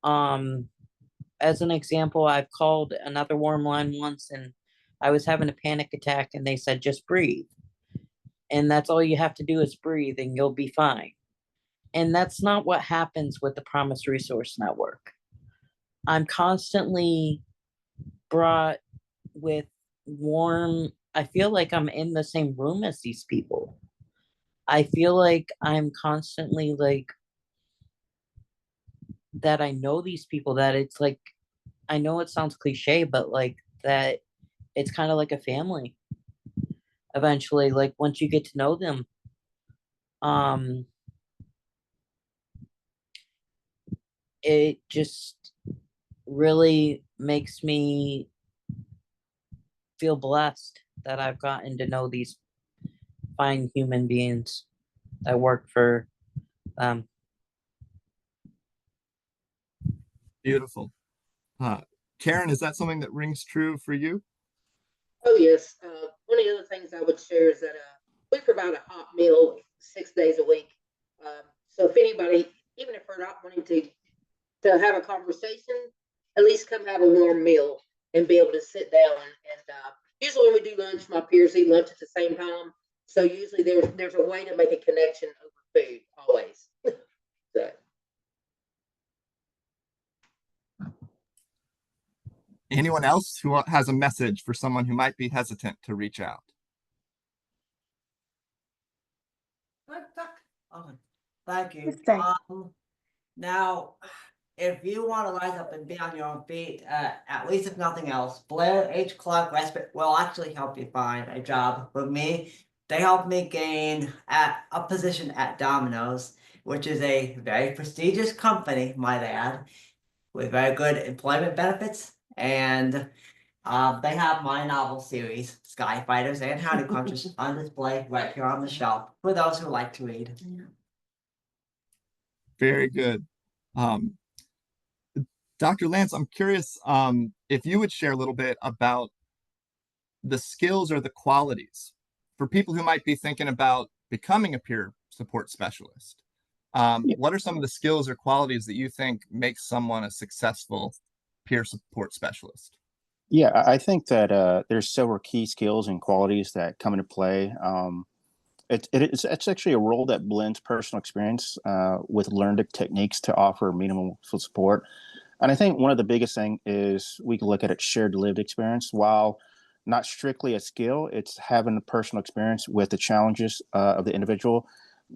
As an example, I've called another warm line once and I was having a panic attack and they said, just breathe. And that's all you have to do is breathe and you'll be fine. And that's not what happens with the Promise Resource Network. I'm constantly brought with I feel like I'm in the same room as these people. I feel like I'm constantly like that I know these people, that it's like, I know it sounds cliche, but like that it's kind of like a family eventually, like once you get to know them. It just really makes me feel blessed that I've gotten to know these fine human beings that work for them. Beautiful. Karen, is that something that rings true for you? Oh, yes. One of the other things I would share is that we provide a hot meal 6 days a week. So if anybody, even if we're not wanting to have a conversation, at least come have a warm meal and be able to sit down. And usually when we do lunch, my peers eat lunch at the same time. So usually there's a way to make a connection over food, always. So. Anyone else who has a message for someone who might be hesitant to reach out? Thank you. Now, if you want to rise up and be on your own feet, at least if nothing else, Blair H. Clark Respite will actually help you find a job. With me, they helped me gain a position at Domino's, which is a very prestigious company, might add, with very good employment benefits. And they have my novel series, Sky Fighters and Howdy Punchers, on display right here on the shelf for those who like to read. Very good. Dr. Lance, I'm curious if you would share a little bit about the skills or the qualities for people who might be thinking about becoming a peer support specialist. What are some of the skills or qualities that you think make someone a successful peer support specialist? Yeah, I think that there's several key skills and qualities that come into play. It's actually a role that blends personal experience with learned techniques to offer meaningful support. And I think one of the biggest thing is we can look at it shared lived experience. While not strictly a skill, it's having a personal experience with the challenges of the individual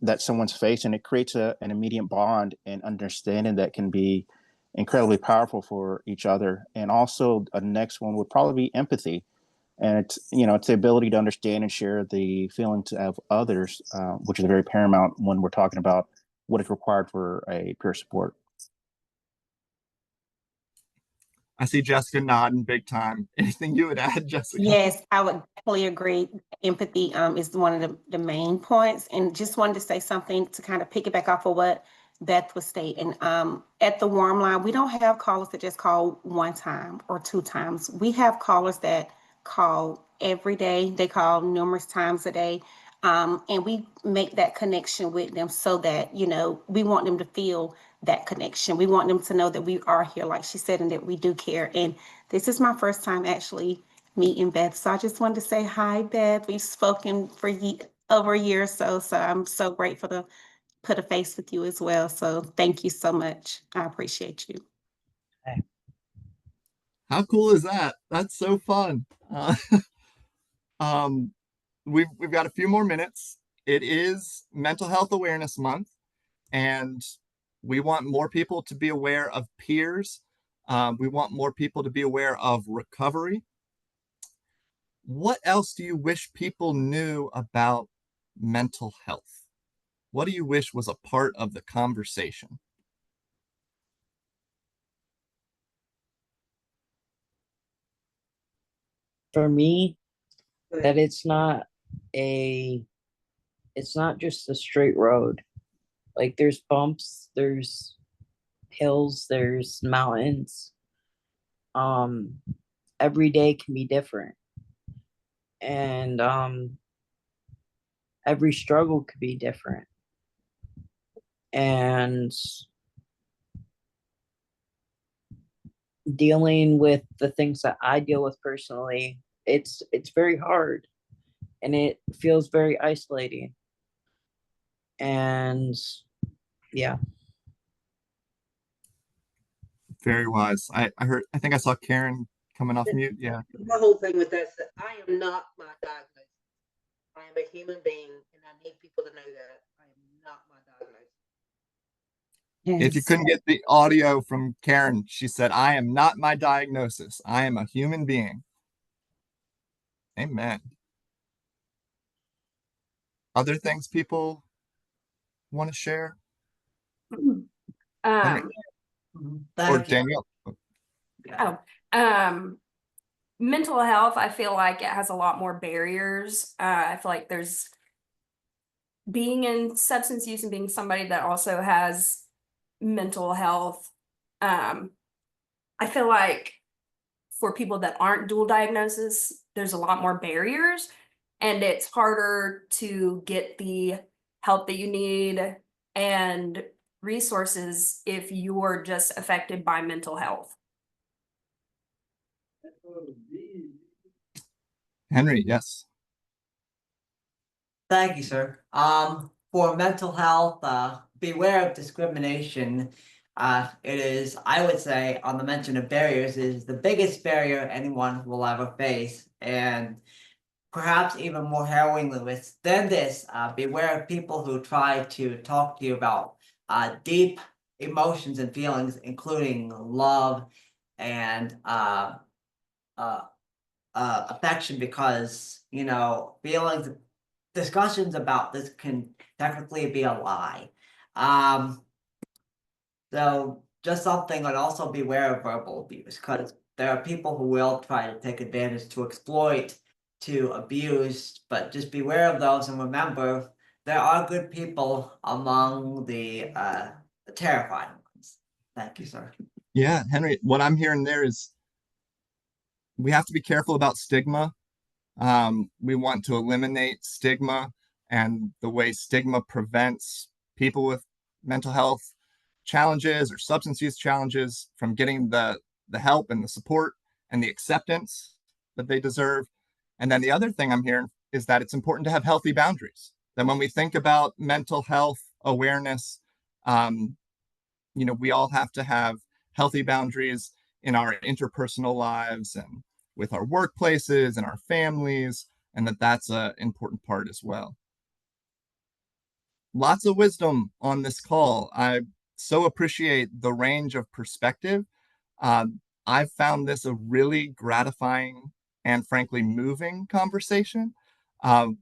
that someone's facing. It creates an immediate bond and understanding that can be incredibly powerful for each other. And also a next one would probably be empathy. And it's the ability to understand and share the feelings of others, which is very paramount when we're talking about what is required for a peer support. I see Jessica nodding big time. Anything you would add, Jessica? Yes, I would definitely agree. Empathy is one of the main points. And just wanted to say something to kind of piggyback off of what Beth was stating. At the warm line, we don't have callers that just call one time or two times. We have callers that call every day. They call numerous times a day. And we make that connection with them so that, we want them to feel that connection. We want them to know that we are here, like she said, and that we do care. And this is my first time actually meeting Beth. So I just wanted to say hi, Beth. We've spoken for over a year or so. So I'm so grateful to put a face with you as well. So thank you so much. I appreciate you. How cool is that? That's so fun. We've got a few more minutes. It is Mental Health Awareness Month, and we want more people to be aware of peers. We want more people to be aware of recovery. What else do you wish people knew about mental health? what do you wish was a part of the conversation? For me, that it's not just a straight road. Like there's bumps, there's hills, there's mountains. Every day can be different. And every struggle could be different. And dealing with the things that I deal with personally, it's very hard and it feels very isolating. And yeah. Very wise. I think I saw Karen coming off mute. Yeah. My whole thing with that is that I am not my diagnosis. I am a human being, and I need people to know that I am not my diagnosis. If you couldn't get the audio from Karen, she said, I am not my diagnosis. I am a human being. Amen. Other things people want to share? Henry. Or Danielle. Mental health, I feel like it has a lot more barriers. I feel like there's being in substance use and being somebody that also has mental health. I feel like for people that aren't dual diagnosis, there's a lot more barriers and it's harder to get the help that you need and resources if you're just affected by mental health. Henry, yes. Thank you, sir. For mental health, beware of discrimination. It is, I would say, on the mention of barriers, is the biggest barrier anyone will ever face. And perhaps even more harrowingly than this, beware of people who try to talk to you about deep emotions and feelings, including love and affection, because, you know, feelings, discussions about this can technically be a lie. So just something, and also beware of verbal abuse, because there are people who will try to take advantage, to exploit, to abuse, but just beware of those, and remember, there are good people among the terrifying ones. Thank you, sir. Yeah, Henry, what I'm hearing there is we have to be careful about stigma. We want to eliminate stigma, and the way stigma prevents people with mental health challenges or substance use challenges from getting the help and the support and the acceptance that they deserve. And then the other thing I'm hearing is that it's important to have healthy boundaries. That when we think about mental health awareness, you know, we all have to have healthy boundaries in our interpersonal lives and with our workplaces and our families, and that's an important part as well. Lots of wisdom on this call. I so appreciate the range of perspective. I've found this a really gratifying and frankly moving conversation.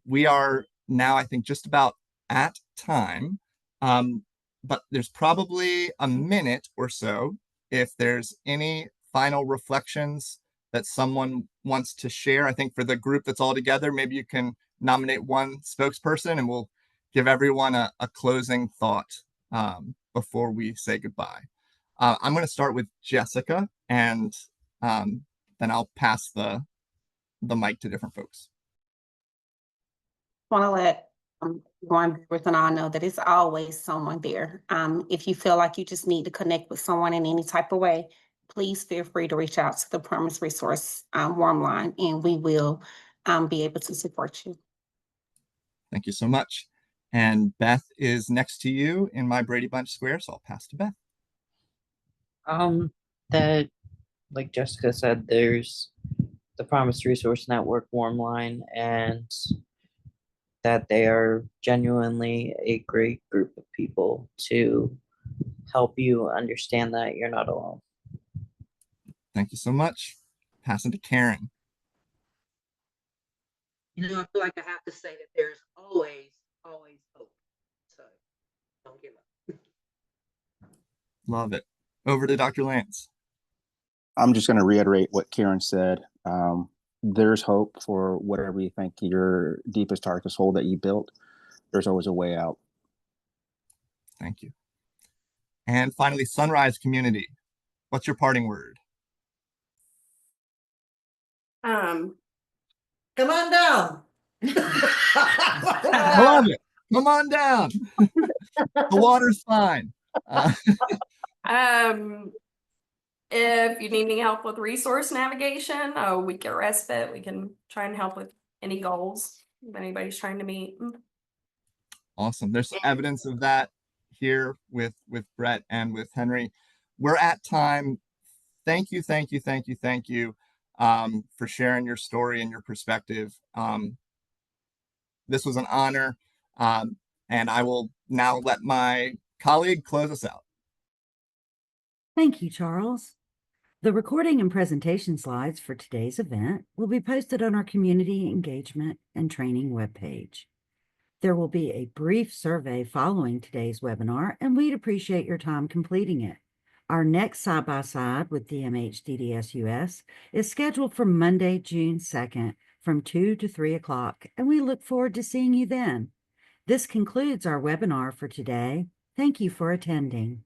We are now, I think, just about at time, but there's probably a minute or so if there's any final reflections that someone wants to share. I think for the group that's all together, maybe you can nominate one spokesperson and we'll give everyone a closing thought before we say goodbye. I'm going to start with Jessica, and then I'll pass the mic to different folks. Want to let going with and I know that it's always someone there. If you feel like you just need to connect with someone in any type of way, please feel free to reach out to the Promise Resource Warm Line, and we will be able to support you. Thank you so much. And Beth is next to you in my Brady Bunch square, so I'll pass to Beth. That, like Jessica said, there's the Promise Resource Network Warm Line, and that they are genuinely a great group of people to help you understand that you're not alone. Thank you so much. Passing to Karen. You know, I feel like I have to say that there's always hope. So Don't give up. Love it. Over to Dr. Lance. I'm just going to reiterate what Karen said. There's hope for whatever you think your deepest, darkest hole that you built. There's always a way out. Thank you. And finally, Sunrise community. What's your parting word? Um, Come on down. I love it. Come on down. The water's fine. If you need any help with resource navigation, a week at respite, we can try and help with any goals if anybody's trying to meet. Awesome. There's evidence of that here with Brett and with Henry. We're at time. Thank you for sharing your story and your perspective. This was an honor, and I will now let my colleague close us out. Thank you, Charles. The recording and presentation slides for today's event will be posted on our community engagement and training webpage. There will be a brief survey following today's webinar, and we'd appreciate your time completing it. Our next side-by-side with DMH-DDS-US is scheduled for Monday, June 2nd from 2 to 3 o'clock, and we look forward to seeing you then. This concludes our webinar for today. Thank you for attending.